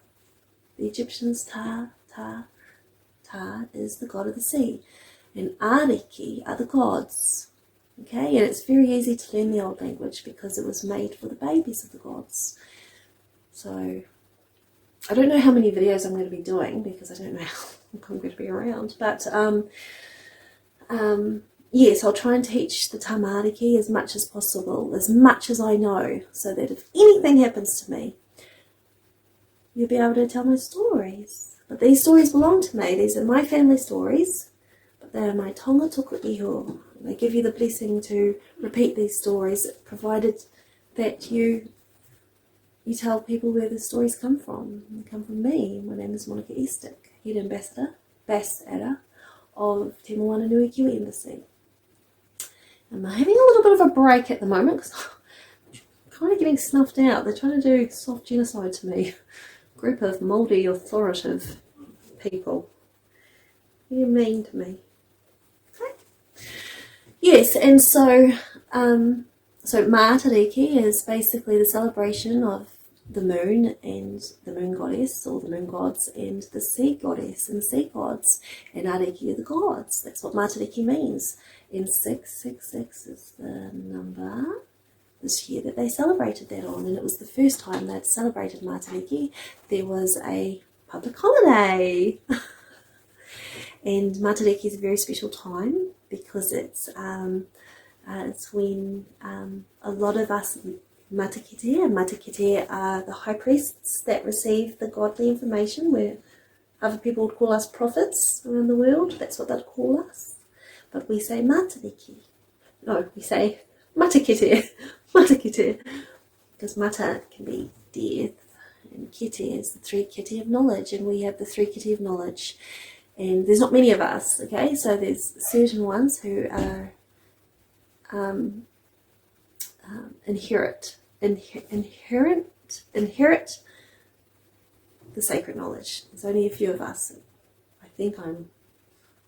The Egyptians, Ta is the god of the sea. And Ariki are the gods. Okay, and it's very easy to learn the old language because it was made for the babies of the gods. So, I don't know how many videos I'm going to be doing because I don't know how long I'm going to be around, but yes, I'll try and teach the tamariki as much as possible, as much as I know, so that if anything happens to me, you'll be able to tell my stories. But these stories belong to me. These are my family stories, but they are my tonga tuku iho. They give you the blessing to repeat these stories, provided that you tell people where the stories come from. They come from me. My name is Monica Eastick, Head Ambassador of Te-Moana-Nui-A-Kiwa Embassy. I'm having a little bit of a break at the moment because I'm kind of getting snuffed out. They're trying to do soft genocide to me. Group of mouldy, authoritative people. You're mean to me. Okay. Yes, and so Maatariki is basically the celebration of the moon and the moon goddess, or the moon gods, and the sea goddess and the sea gods, and Ariki are the gods. That's what Maatariki means. And 666 is the number this year that they celebrated that on, and it was the first time they'd celebrated Maatariki. There was a public holiday. And Maatariki is a very special time because it's when a lot of us matakite are the high priests that receive the godly information, where other people would call us prophets around the world. That's what they'd call us. But we say Maatariki. No, we say matakite. Matakite. Because mata can be death, and kite is the three kite of knowledge, and we have the three kite of knowledge. And there's not many of us, okay? So there's certain ones who are inherit the sacred knowledge. There's only a few of us. I'm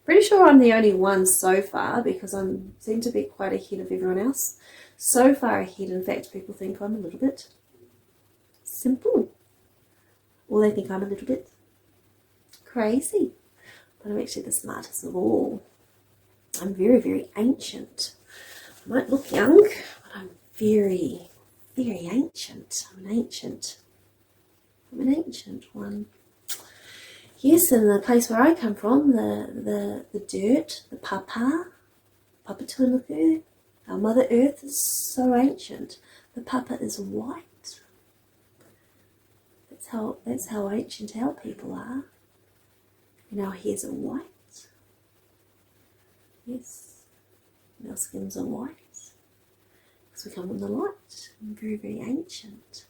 pretty sure I'm the only one so far, because I seem to be quite ahead of everyone else. So far ahead, in fact, people think I'm a little bit simple, or they think I'm a little bit crazy. But I'm actually the smartest of all. I'm very, very ancient. I might look young, but I'm very, very ancient. I'm an ancient one. Yes, in the place where I come from, the dirt, the papa tuanuku, our Mother Earth is so ancient. The papa is white. That's how ancient our people are. And our hairs are white. Yes. And our skins are white. Because we come from the light. I'm very, very ancient.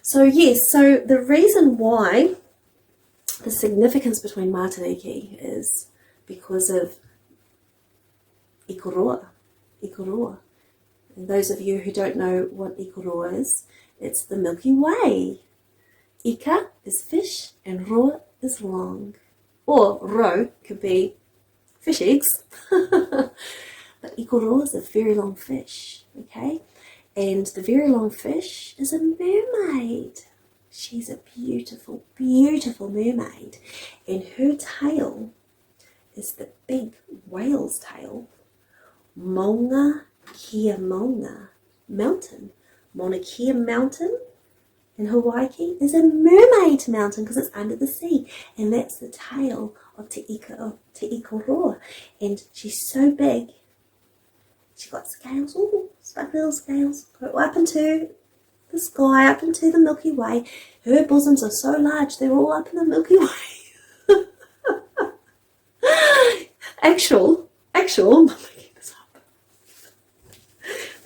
So yes, so the reason why the significance between Maatariki is because of ikoroa. Ikoroa. And those of you who don't know what ikoroa is, it's the Milky Way. Ika is fish and roa is long. Or ro could be fish eggs. But ikoroa is a very long fish, okay? And the very long fish is a mermaid. She's a beautiful, beautiful mermaid. And her tail is the big whale's tail. Mauna Kea Mauna Mountain. Mauna Kea Mountain in Hawaii is a mermaid mountain because it's under the sea, and that's the tail of Te Ikoroa. And she's so big, she got scales, sparkly little scales, go up into the sky, up into the Milky Way. Her bosoms are so large, they're all up in the Milky Way. Actual, I'm making this up.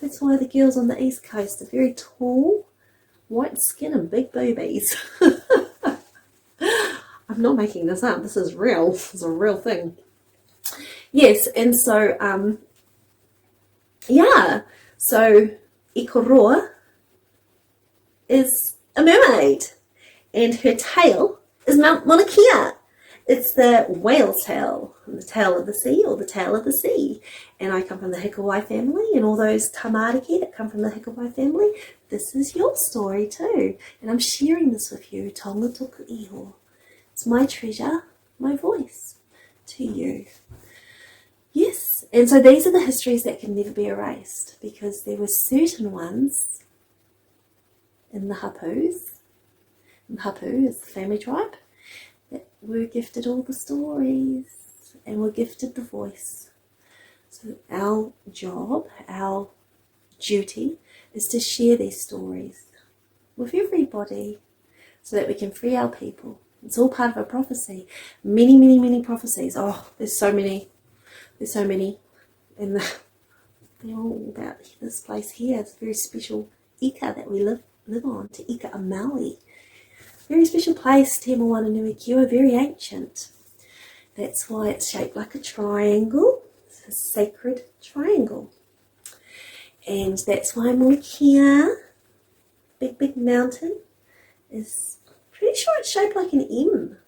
That's why the girls on the East Coast are very tall, white skin and big boobies. I'm not making this up. This is real. This is a real thing. Yes, and so, yeah. So, Ikoroa is a mermaid. And her tail is Mount Mauna Kea. It's the whale's tail, the tail of the sea, or the tail of the sea. And I come from the Hikawai family, and all those tamariki that come from the Hikawai family, this is your story too. And I'm sharing this with you, tonga tuku iho. It's my treasure, my voice to you. Yes, and so these are the histories that can never be erased, because there were certain ones in the hapus and Hapu is the family tribe, that were gifted all the stories and were gifted the voice. So our job, our duty, is to share these stories with everybody so that we can free our people. It's all part of a prophecy. Many, many, many prophecies. Oh, there's so many. There's so many. And they're all about this place here. It's a very special ika that we live on, Te Ika a Maui. Very special place, Te-Moana-Nui-A-Kiwa, very ancient. That's why it's shaped like a triangle. It's a sacred triangle. And that's why Moikia, big mountain, is pretty sure it's shaped like an M.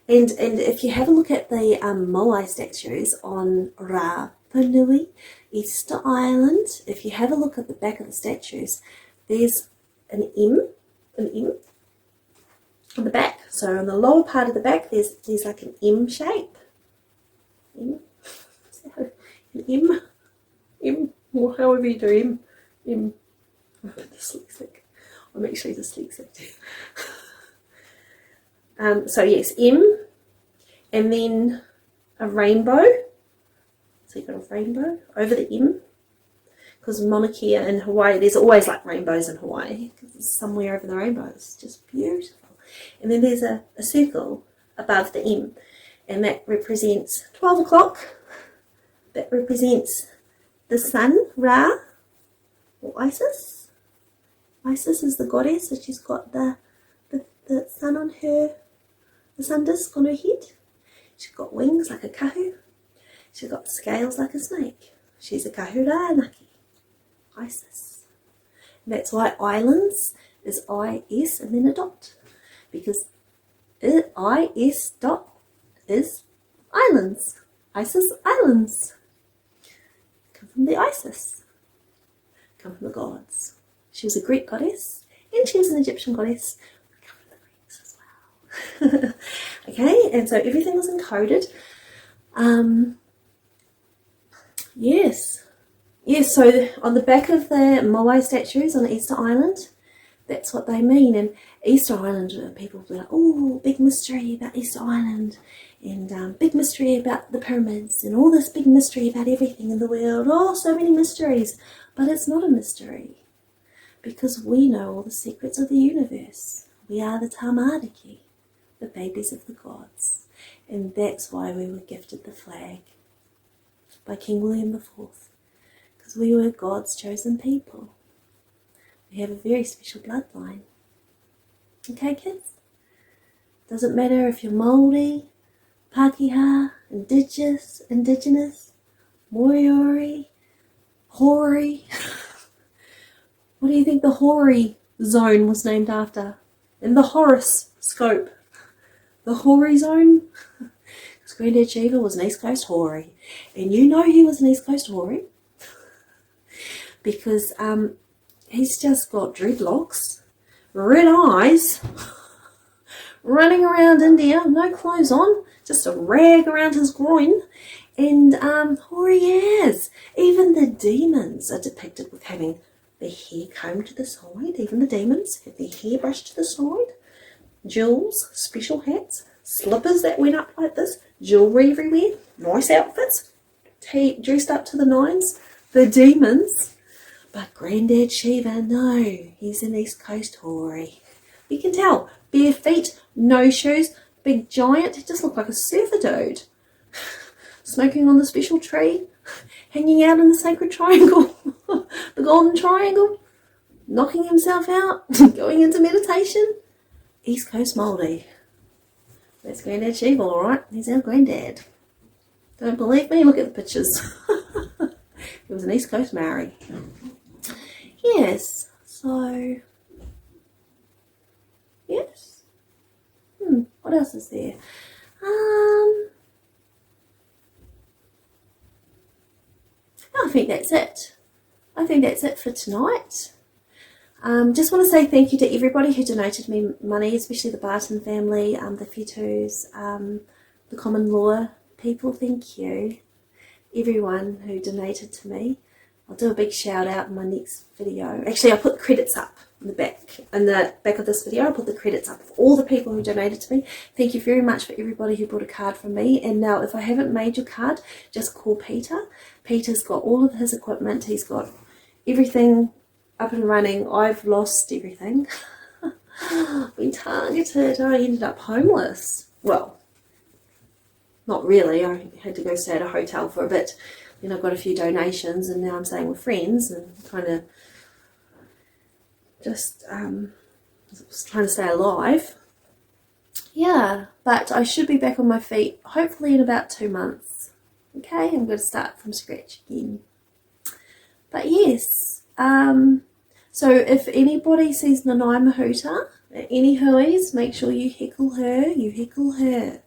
And if you have a look at the moai statues on Rapa Nui, Easter Island, if you have a look at the back of the statues, there's an M on the back. So on the lower part of the back, there's like an M shape. An M, or however you do M. I'm dyslexic. I'm actually dyslexic. So yes, M, and then a rainbow. So you've got a rainbow over the M, because Mauna Kea in Hawaii, there's always like rainbows in Hawaii, because it's somewhere over the rainbow. It's just beautiful. And then there's a circle above the M, and that represents 12 o'clock. That represents the sun, Ra, or Isis. Isis is the goddess, so she's got the sun on her, the sun disk on her head. She's got wings like a kahu. She's got scales like a snake. She's a kahuraanaki, Isis. And that's why islands is I-S and then a dot, because I-S dot is islands. Isis Islands. Come from the Isis. Come from the gods. She was a Greek goddess, and she was an Egyptian goddess. Come from the Greeks as well. Okay, and so everything was encoded. Yes, so on the back of the moai statues on Easter Island, that's what they mean. And Easter Island, people will be like, oh, big mystery about Easter Island, and big mystery about the pyramids, and all this big mystery about everything in the world. Oh, so many mysteries. But it's not a mystery, because we know all the secrets of the universe. We are the tamariki, the babies of the gods. And that's why we were gifted the flag by King William IV, because we were God's chosen people. We have a very special bloodline. Okay, kids? Doesn't matter if you're Māori, Pākehā, Indigenous, Moriori, Hori. What do you think the Hori zone was named after? In the horoscope. The Hori zone? Because Grandad Shiva was an East Coast Hori. And you know he was an East Coast Hori because he's just got dreadlocks, red eyes, running around India, no clothes on, just a rag around his groin, and Hori is. Even the demons are depicted with having their hair combed to the side. Even the demons have their hair brushed to the side. Jewels, special hats, slippers that went up like this, jewellery everywhere, nice outfits, dressed up to the nines, the demons. But Grandad Shiva, no, he's an East Coast Hori. You can tell, bare feet, no shoes, big giant, he just looked like a surfer dude. Smoking on the special tree, hanging out in the sacred triangle, the golden triangle, knocking himself out, going into meditation. East Coast Māori. That's Grandad Shiva, alright? He's our granddad. Don't believe me? Look at the pictures. He was an East Coast Maori. Yes, so... Yes. What else is there? I think that's it. I think that's it for tonight. Just want to say thank you to everybody who donated me money, especially the Barton family, the Fetus, the common law people. Thank you, everyone who donated to me. I'll do a big shout out in my next video. Actually, I'll put the credits up in the back of this video. I'll put the credits up of all the people who donated to me. Thank you very much for everybody who bought a card from me. And now, if I haven't made your card, just call Peter. Peter's got all of his equipment. He's got everything up and running. I've lost everything. Been targeted. I ended up homeless. Well, not really. I had to go stay at a hotel for a bit. Then I got a few donations, and now I'm staying with friends and kind of just trying to stay alive. Yeah, but I should be back on my feet hopefully in about 2 months. Okay, I'm going to start from scratch again. But yes, so if anybody sees Nanaia-Mahuta at any hui's, make sure you heckle her. You heckle her.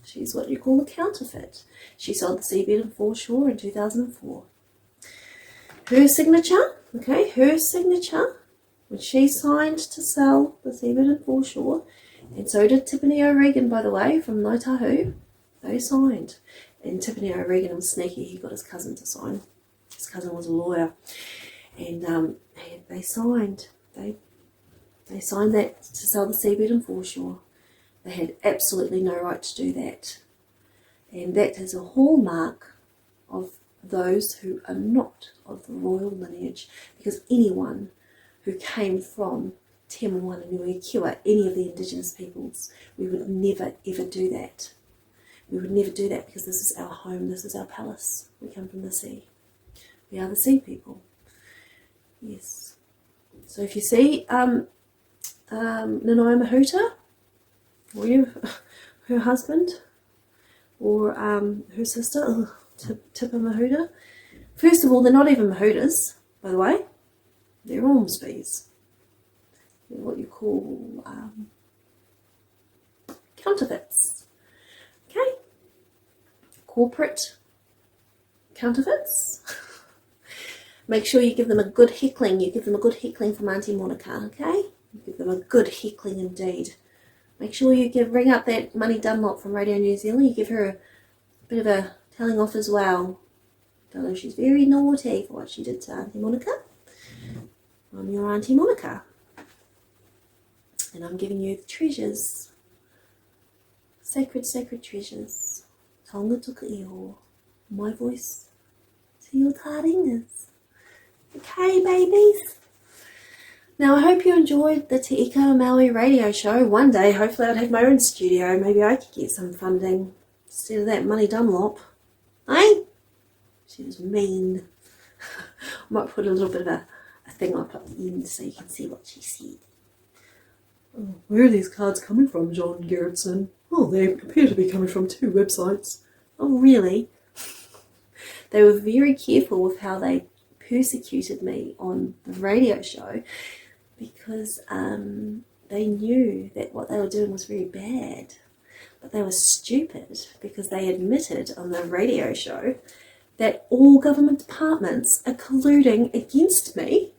She's what you call a counterfeit. She sold the seabed and foreshore in 2004. Her signature, okay, her signature, when she signed to sell the seabed and foreshore, and so did Tiffany O'Regan, by the way, from Ngāi Tahu, they signed. And Tiffany O'Regan was sneaky, he got his cousin to sign. His cousin was a lawyer. And they signed. They signed that to sell the seabed and foreshore. They had absolutely no right to do that. And that is a hallmark of those who are not of the royal lineage, because anyone who came from Te-Moana-Nui-A-Kiwa, any of the Indigenous peoples, we would never ever do that. We would never do that, because this is our home, this is our palace. We come from the sea. We are the sea people. Yes. So if you see Nanaia-Mahuta, or her husband, or her sister, Tipa Mahuta. First of all, they're not even Mahutas, by the way. They're Ormsbys. They're what you call counterfeits. Okay? Corporate counterfeits. Make sure you give them a good heckling. You give them a good heckling from Auntie Monica, okay? You give them a good heckling indeed. Make sure you ring up that Money Dunlop from Radio New Zealand. You give her a bit of a telling off as well. Tell her she's very naughty for what she did to Auntie Monica. I'm your Auntie Monica. And I'm giving you the treasures. Sacred, sacred treasures. Taonga tuka iho. My voice to your taringas. Okay, babies? Now, I hope you enjoyed the Te Ika Maui radio show. One day, hopefully, I'd have my own studio. Maybe I could get some funding instead of that Money Dunlop. Eh? She was mean. I might put a little bit of a thing up at the end so you can see what she said. Oh, where are these cards coming from, John Gerritsen? Oh, they appear to be coming from 2 websites. Oh, really? They were very careful with how they persecuted me on the radio show, because they knew that what they were doing was very bad, but they were stupid because they admitted on the radio show that all government departments are colluding against me.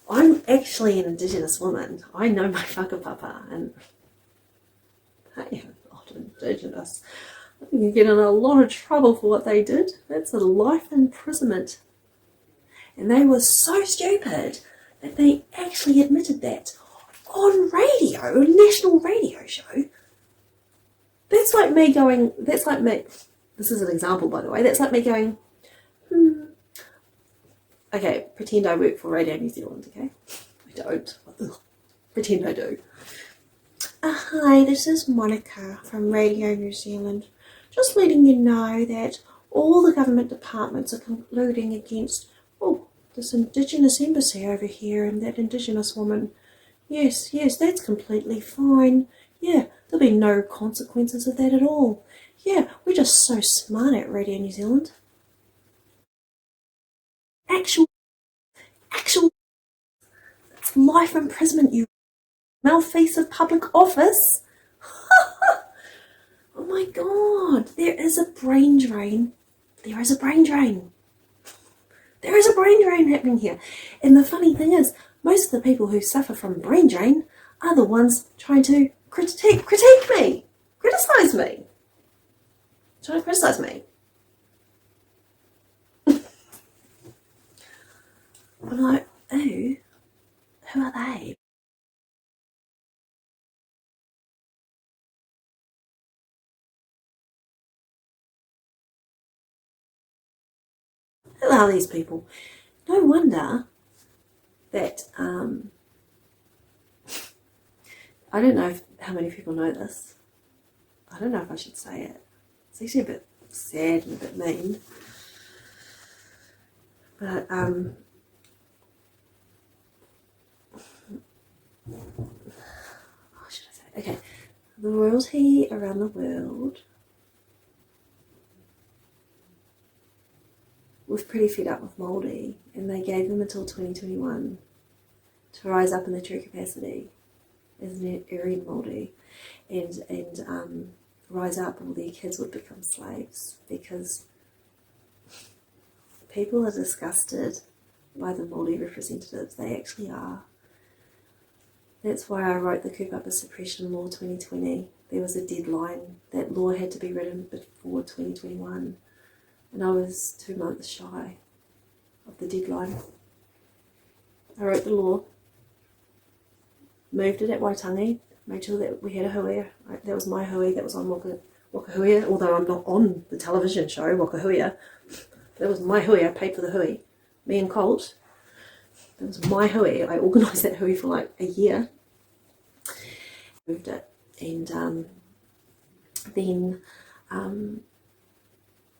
I'm actually an Indigenous woman. I know my whakapapa, and I am not Indigenous. I think you get in a lot of trouble for what they did. That's a life imprisonment. And they were so stupid that they actually admitted that on radio, a national radio show. That's like me going, this is an example, by the way, that's like me going, okay, pretend I work for Radio New Zealand, okay? I don't. Pretend I do. Hi, this is Monica from Radio New Zealand. Just letting you know that all the government departments are colluding against, this Indigenous embassy over here and that Indigenous woman. Yes, that's completely fine. Yeah, there'll be no consequences of that at all. Yeah, we're just so smart at Radio New Zealand. Actual, it's life imprisonment, you mouthpiece of public office. Oh my God, there is a brain drain. There is a brain drain. There is a brain drain happening here. And the funny thing is, most of the people who suffer from brain drain are the ones trying to critique me, criticize me, trying to criticize me. I'm like, ooh, who are they? Who are these people? No wonder that, I don't know how many people know this. I don't know if I should say it. It's actually a bit sad and a bit mean. But, how should I say it? Okay, the royalty around the world was pretty fed up with Māori, and they gave them until 2021 to rise up in their true capacity as an Aryan Māori and rise up, and all their kids would become slaves, because people are disgusted by the Māori representatives. They actually are. That's why I wrote the Kupapa Suppression Law 2020. There was a deadline. That law had to be written before 2021. And I was 2 months shy of the deadline. I wrote the law, moved it at Waitangi, made sure that we had a hui. That was my hui, that was on Waka Hui, although I'm not on the television show, Waka Hui. That was my hui, I paid for the hui. Me and Colt, that was my hui. I organised that hui for like a year. Moved it, and then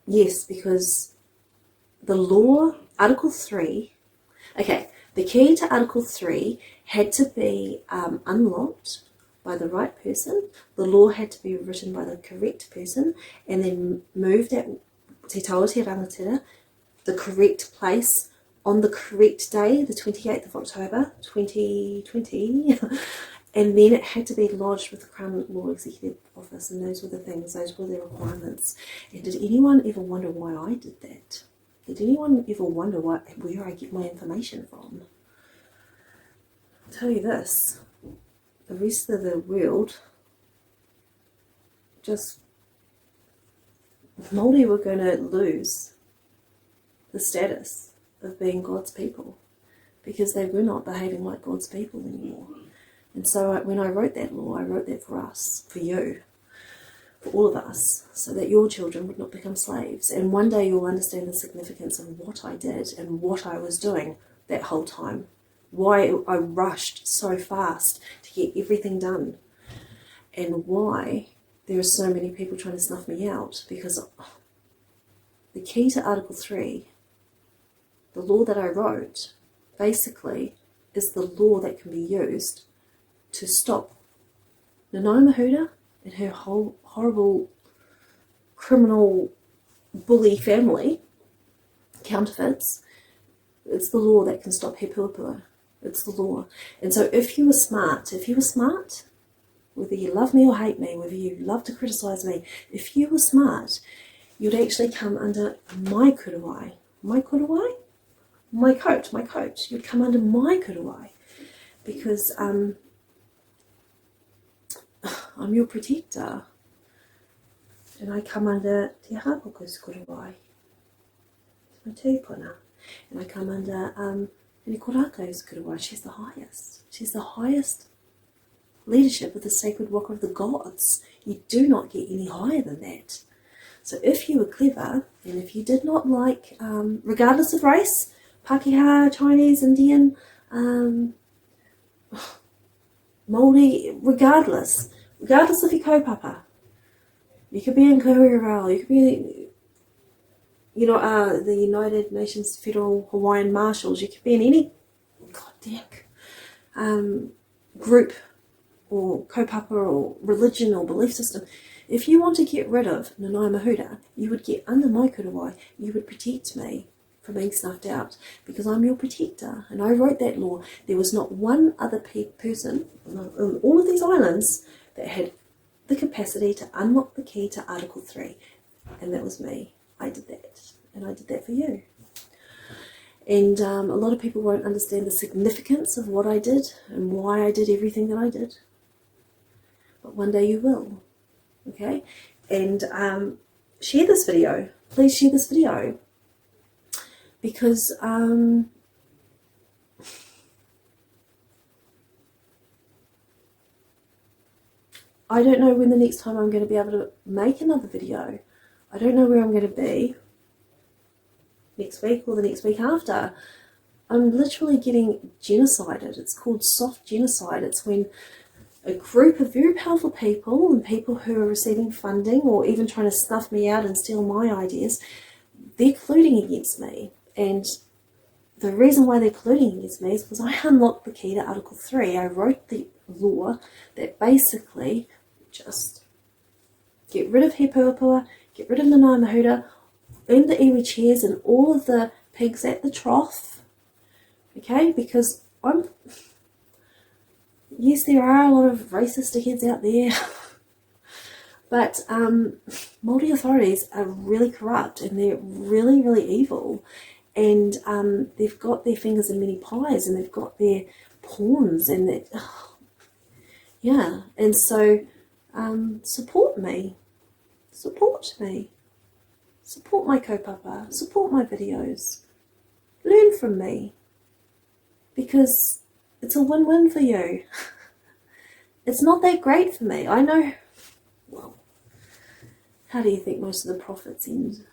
yes, because the law, Article 3, okay, the key to Article 3 had to be unlocked by the right person. The law had to be written by the correct person, and then moved at Te Tauati Rangatira, the correct place, on the correct day, the 28th of October 2020, and then it had to be lodged with the Crown Law Executive Office, and those were the things, those were the requirements. And did anyone ever wonder why I did that? Did anyone ever wonder where I get my information from? I'll tell you this, the rest of the world, just, Māori were going to lose the status of being God's people, because they were not behaving like God's people anymore. And so when I wrote that law, I wrote that for us, for you, for all of us, so that your children would not become slaves. And one day you'll understand the significance of what I did and what I was doing that whole time. Why I rushed so fast to get everything done. And why there are so many people trying to snuff me out. Because the key to Article 3, the law that I wrote, basically is the law that can be used to stop Nanaia and her whole horrible criminal bully family, counterfeits. It's the law that can stop he puapua. It's the law. And so if you were smart, whether you love me or hate me, whether you love to criticise me, if you were smart, you'd actually come under my kuruwai. My kuruwai? My coat. You'd come under my kuruwai, because I'm your protector, and I come under Te Hapoku's kuruwai, my tūpuna, and I come under Nikorato's kuruwai. She's the highest. She's the highest leadership of the sacred waka of the gods. You do not get any higher than that. So if you were clever, and if you did not like, regardless of race, Pākehā, Chinese, Indian, Māori, regardless of your kaupapa, you could be in Kahurirau, you could be, the United Nations Federal Hawaiian Marshals, you could be in any goddamn group or kaupapa or religion or belief system. If you want to get rid of Nanaia, you would get under my kuruwai, you would protect me from being snuffed out, because I'm your protector. And I wrote that law. There was not one other person on all of these islands that had the capacity to unlock the key to Article 3, and that was me. I did that, and I did that for you. And a lot of people won't understand the significance of what I did and why I did everything that I did, but one day you will. Okay? And share this video. Please share this video, because I don't know when the next time I'm going to be able to make another video. I don't know where I'm going to be next week or the next week after. I'm literally getting genocided. It's called soft genocide. It's when a group of very powerful people and people who are receiving funding or even trying to snuff me out and steal my ideas, they're colluding against me. And the reason why they're colluding against me is because I unlocked the key to Article 3. I wrote the law that basically just get rid of He Puapua, get rid of the Ngāi Mahuta, and the iwi chairs and all of the pigs at the trough. Okay, because yes, there are a lot of racist dickheads out there, but Māori authorities are really corrupt and they're really, really evil, and they've got their fingers in many pies and they've got their pawns and that, yeah, and so support me, support my kaupapa, support my videos, learn from me, because it's a win-win for you. It's not that great for me. I know, well, how do you think most of the profits end?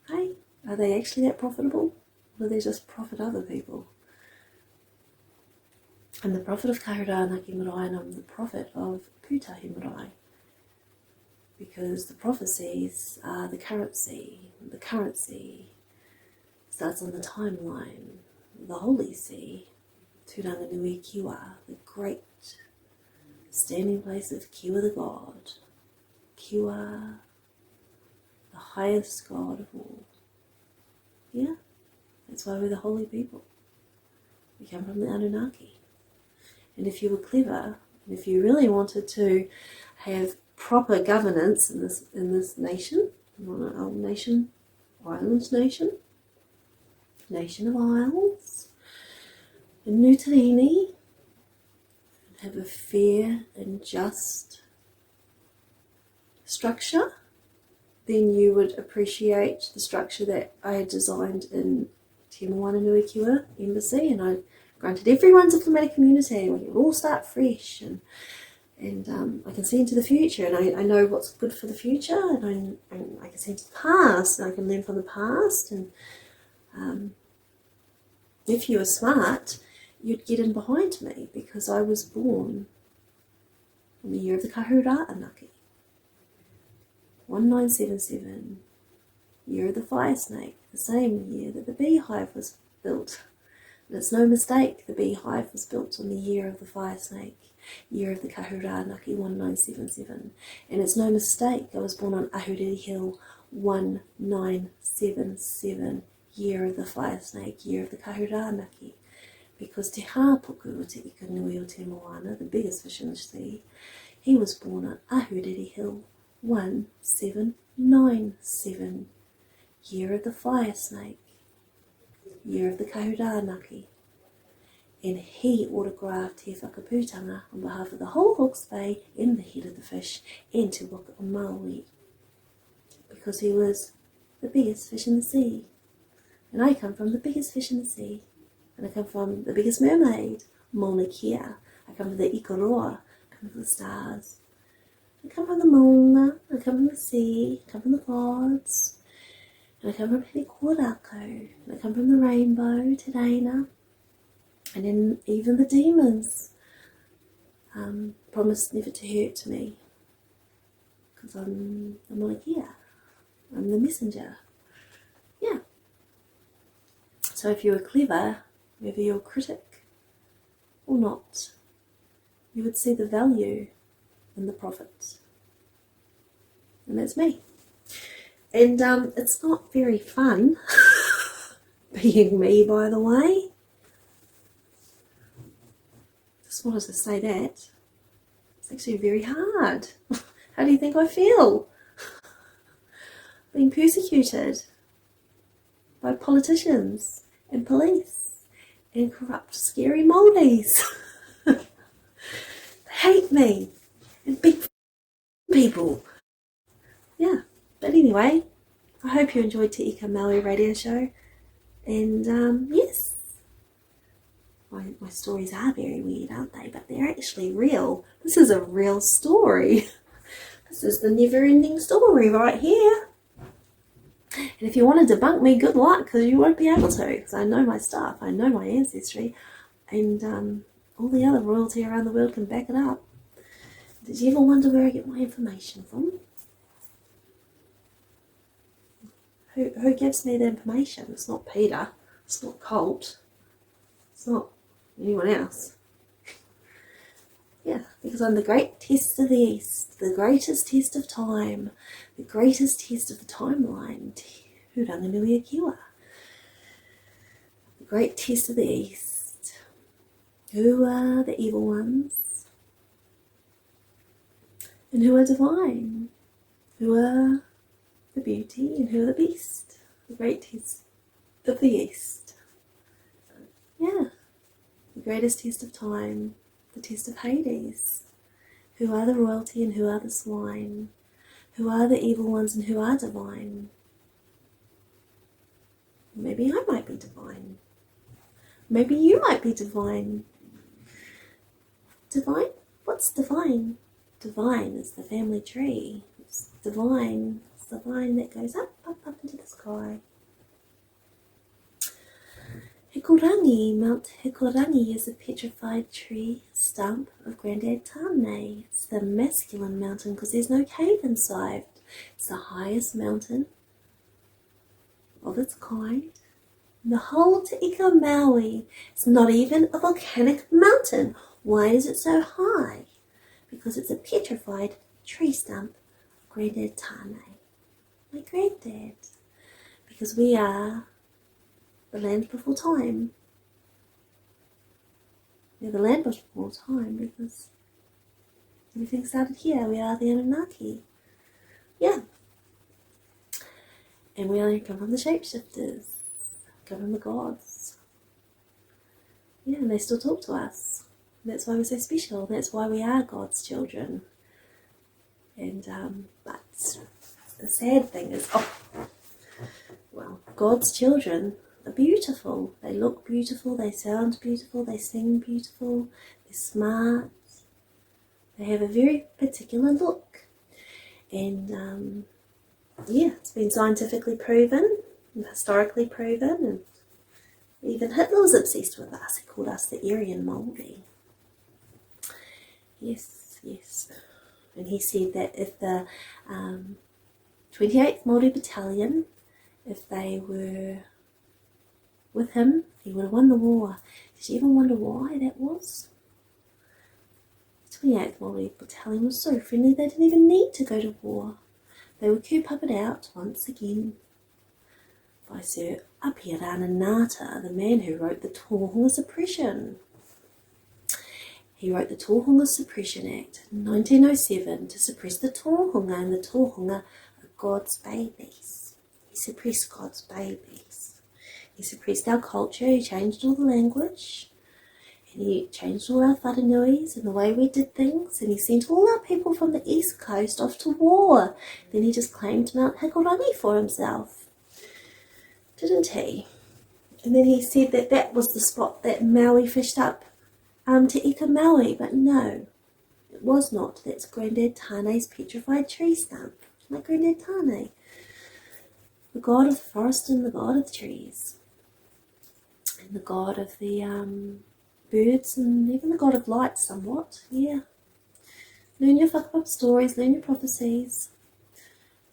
Hey, are they actually that profitable? Or do they just profit other people? I'm the prophet of Kahurānaki Marae, and I'm the prophet of Pūtahi Marae. Because the prophecies are the currency. The currency starts on the timeline. The Holy Sea, Te-Moana-Nui-A-Kiwa, the great standing place of Kiwa the god. Kiwa, the highest god of all. Yeah, that's why we're the holy people. We come from the Anunnaki. And if you were clever, and if you really wanted to have proper governance in this nation, our nation, island nation, nation of isles, in Nutaini, have a fair and just structure, then you would appreciate the structure that I had designed in Te-Moana-Nui-A-Kiwa embassy, and I granted everyone's a diplomatic community, we can all start fresh, and I can see into the future, and I know what's good for the future, and I can see into the past, and I can learn from the past, and if you were smart, you'd get in behind me, because I was born in the year of the Kahurānaki, 1977, year of the fire snake, the same year that the beehive was built. And it's no mistake, the beehive was built on the year of the fire snake, year of the Kahurānaki, 1977. And it's no mistake, I was born on Ahuriri Hill, 1977, year of the fire snake, year of the Kahurānaki. Because Te Hāpuku o Te Ika Nui o Te Moana, the biggest fish in the sea, he was born on Ahuriri Hill, 1797, year of the fire snake, year of the Kahurānaki. And he autographed He Whakaputanga on behalf of the whole Hawke's Bay and the head of the fish and Te Waka o Maui, because he was the biggest fish in the sea. And I come from the biggest fish in the sea. And I come from the biggest mermaid, Mauna Kea. I come from the Ikaroa. I come from the stars. I come from the moon. I come from the sea. I come from the gods. And I come from He Kōrako. And I come from the rainbow, Te Reina. And then even the demons promised never to hurt me. Because I'm the Mauna Kea. I'm the messenger. Yeah. So if you were clever, whether you're a critic or not, you would see the value in the profits. And that's me. And it's not very fun being me, by the way. Just wanted to say that. It's actually very hard. How do you think I feel? Being persecuted by politicians and police and corrupt, scary Māoris. They hate me. And big people. Yeah. But anyway, I hope you enjoyed Te Ika Maui radio show. And yes, my stories are very weird, aren't they? But they're actually real. This is a real story. This is the never-ending story right here. And if you want to debunk me, good luck, because you won't be able to, because I know my stuff, I know my ancestry, and all the other royalty around the world can back it up. Did you ever wonder where I get my information from? Who gives me the information? It's not Peter, it's not Colt, it's not anyone else. Yeah, because I'm the great test of the East, the greatest test of time, the greatest test of the timeline, Te-Moana-Nui-A-Kiwa. The great test of the East. Who are the evil ones? And who are divine? Who are the beauty and who are the beast? The great test of the East. Yeah, the greatest test of time. The test of Hades. Who are the royalty and who are the swine? Who are the evil ones and who are divine? Maybe I might be divine. Maybe you might be divine. Divine? What's divine? Divine is the family tree. It's divine. It's the vine that goes up, up, up into the sky. Hikurangi, Mount Hikurangi is a petrified tree stump of Grandad Tane. It's the masculine mountain because there's no cave inside. It's the highest mountain of its kind. The whole Te Ika Maui. It's not even a volcanic mountain. Why is it so high? Because it's a petrified tree stump of Grandad Tane. My granddad. Because we are the land before time. We're the land before time because everything started here. We are the Anunnaki. Yeah. And we only come from the shapeshifters. Come from the gods. Yeah, and they still talk to us. That's why we're so special. That's why we are God's children. And, but the sad thing is, well, God's children are beautiful. They look beautiful, they sound beautiful, they sing beautiful, they're smart. They have a very particular look. And, yeah, it's been scientifically proven, and historically proven, and even Hitler was obsessed with us. He called us the Aryan Māori. Yes, yes. And he said that if the 28th Māori Battalion, if they were with him, he would have won the war. Did you ever wonder why that was? The 28th Māori Battalion was so friendly they didn't even need to go to war. They were coup-puppet out once again by Sir Apirana Ngata, the man who wrote the Tohunga Suppression. He wrote the Tohunga Suppression Act in 1907 to suppress the Tohunga, and the Tohunga are God's babies. He suppressed God's babies. He suppressed our culture, he changed all the language, and he changed all our wharanuis and the way we did things, and he sent all our people from the east coast off to war. Then he just claimed Mount Hikurangi for himself, didn't he? And then he said that that was the spot that Maui fished up Te Ika Maui, but no, it was not. That's Grandad Tane's petrified tree stump. My Grandad Tane, the god of the forest and the god of the trees, and the god of the birds, and even the god of light somewhat. Yeah. Learn your whakapapa stories, learn your prophecies,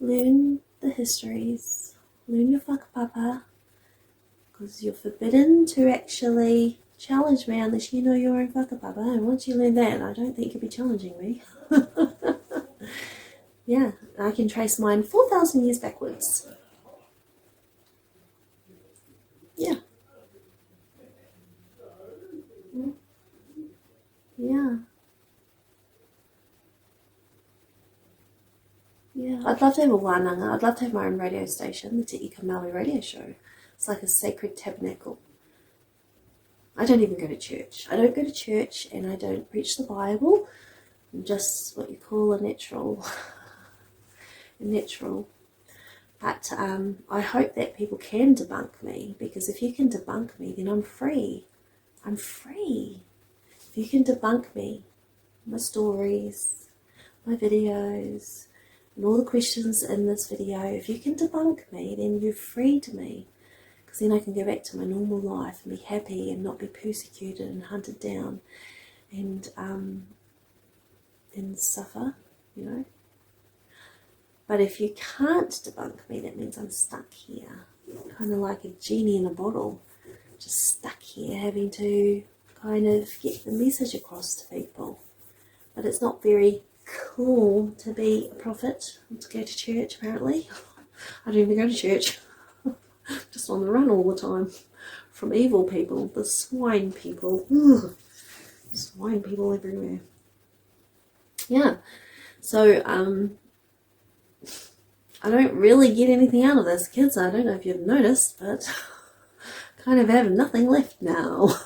learn the histories, learn your whakapapa, because you're forbidden to actually challenge me unless you know your own whakapapa, and once you learn that, I don't think you'll be challenging me. Yeah, I can trace mine 4,000 years backwards. Yeah. Yeah. Yeah, I'd love to have a wānanga. I'd love to have my own radio station, the Te Ika Maui radio show. It's like a sacred tabernacle. I don't even go to church. I don't go to church and I don't preach the Bible. I'm just what you call a natural. A natural. But I hope that people can debunk me, because if you can debunk me, then I'm free. I'm free. If you can debunk me, my stories, my videos, and all the questions in this video, if you can debunk me, then you've freed me. Because then I can go back to my normal life and be happy and not be persecuted and hunted down and suffer, you know. But if you can't debunk me, that means I'm stuck here, kind of like a genie in a bottle, just stuck here having to kind of get the message across to people. But it's not very cool to be a prophet and to go to church, apparently. I don't even go to church. Just on the run all the time from evil people, the swine people. Ugh. Swine people everywhere. Yeah, so I don't really get anything out of this, kids. I don't know if you've noticed, but kind of have nothing left now.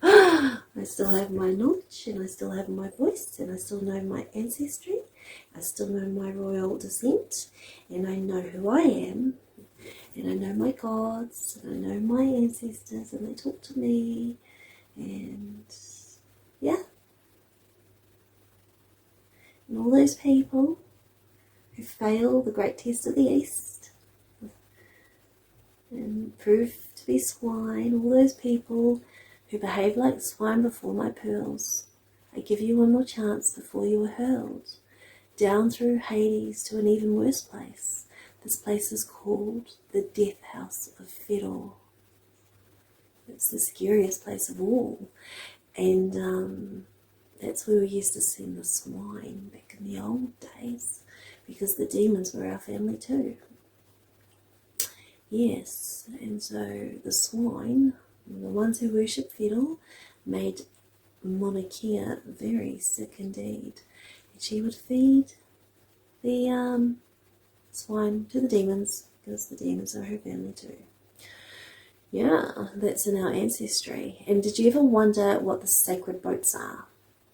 I still have my knowledge, and I still have my voice, and I still know my ancestry. I still know my royal descent, and I know who I am, and I know my gods, and I know my ancestors, and they talk to me, and yeah. And all those people who fail the great test of the East and prove to be swine, all those people who behave like swine before my pearls, I give you one more chance before you are hurled down through Hades to an even worse place. This place is called the Death House of Fedor. It's the scariest place of all, and that's where we used to send the swine back in the old days, because the demons were our family too. Yes, and so the swine, the ones who worship Fedor, made Mauna-Kea very sick indeed. And she would feed the swine to the demons, because the demons are her family too. Yeah, that's in our ancestry. And did you ever wonder what the sacred boats are?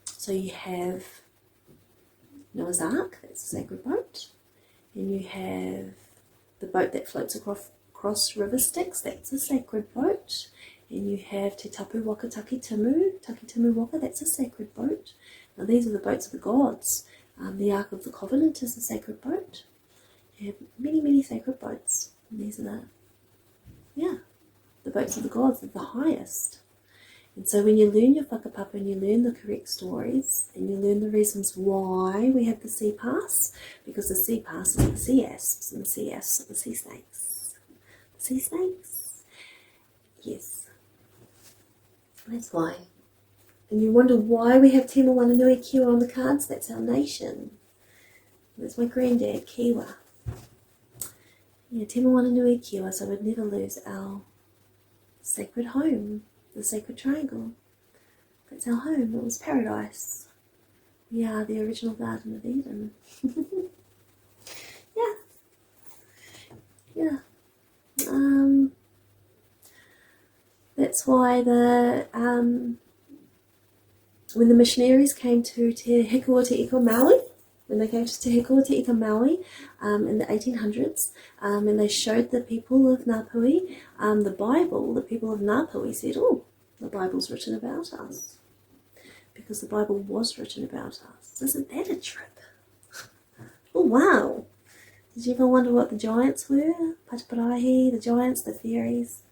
So you have Noah's Ark, that's a sacred boat. And you have the boat that floats across river Styx, that's a sacred boat. And you have Te Tapu Waka Taki Timu Waka, that's a sacred boat. Now these are the boats of the gods. The Ark of the Covenant is a sacred boat. You have many, many sacred boats. And these are the boats of the gods, they're the highest. And so when you learn your whakapapa and you learn the correct stories and you learn the reasons why we have the sea pass, because the sea pass is the sea asps, and the sea asps are the sea snakes. The sea snakes? Yes. That's why. And you wonder why we have Te-Moana-Nui-A-Kiwa on the cards? That's our nation. That's my granddad, Kiwa. Yeah, Te-Moana-Nui-A-Kiwa, so we'd never lose our sacred home. The sacred triangle. That's our home. It was paradise. We are the original Garden of Eden. Yeah. That's why when the missionaries came to Te Hekua Te Ika Maui, when they came to Te Hekua Te Ika Maui in the 1800s, and they showed the people of Ngāpuhi the Bible, the people of Ngāpuhi said, oh, the Bible's written about us. Because the Bible was written about us. Isn't that a trip? Oh, wow. Did you ever wonder what the giants were? Pataparahi, the giants, the fairies.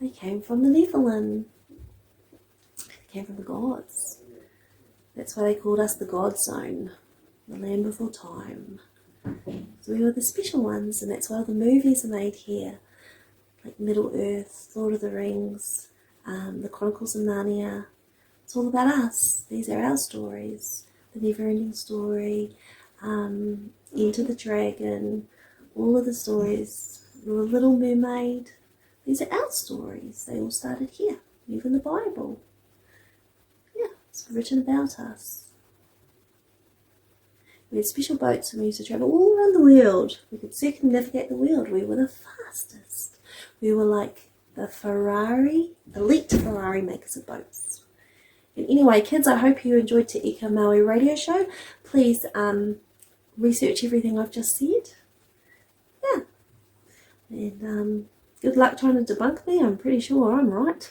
They came from the Nephilim. They came from the gods. That's why they called us the God Zone, the land before time. So we were the special ones, and that's why all the movies are made here, like Middle Earth, Lord of the Rings, the Chronicles of Narnia. It's all about us. These are our stories. The Never-Ending Story, Enter the Dragon, all of the stories. The Little Mermaid. These are our stories. They all started here, even the Bible. Yeah, it's written about us. We had special boats and we used to travel all around the world. We could circumnavigate the world. We were the fastest. We were like the elite Ferrari makers of boats. And anyway, kids, I hope you enjoyed Te Ika Maui radio show. Please research everything I've just said. Yeah. And good luck trying to debunk me. I'm pretty sure I'm right.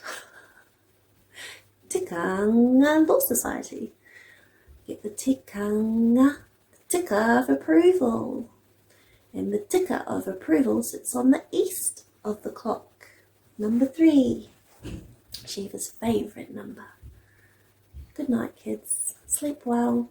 Tikanga Law Society. Get the tikanga, the ticker of approval. And the ticker of approval sits on the east of the clock. Number 3. Shiva's favourite number. Good night, kids. Sleep well.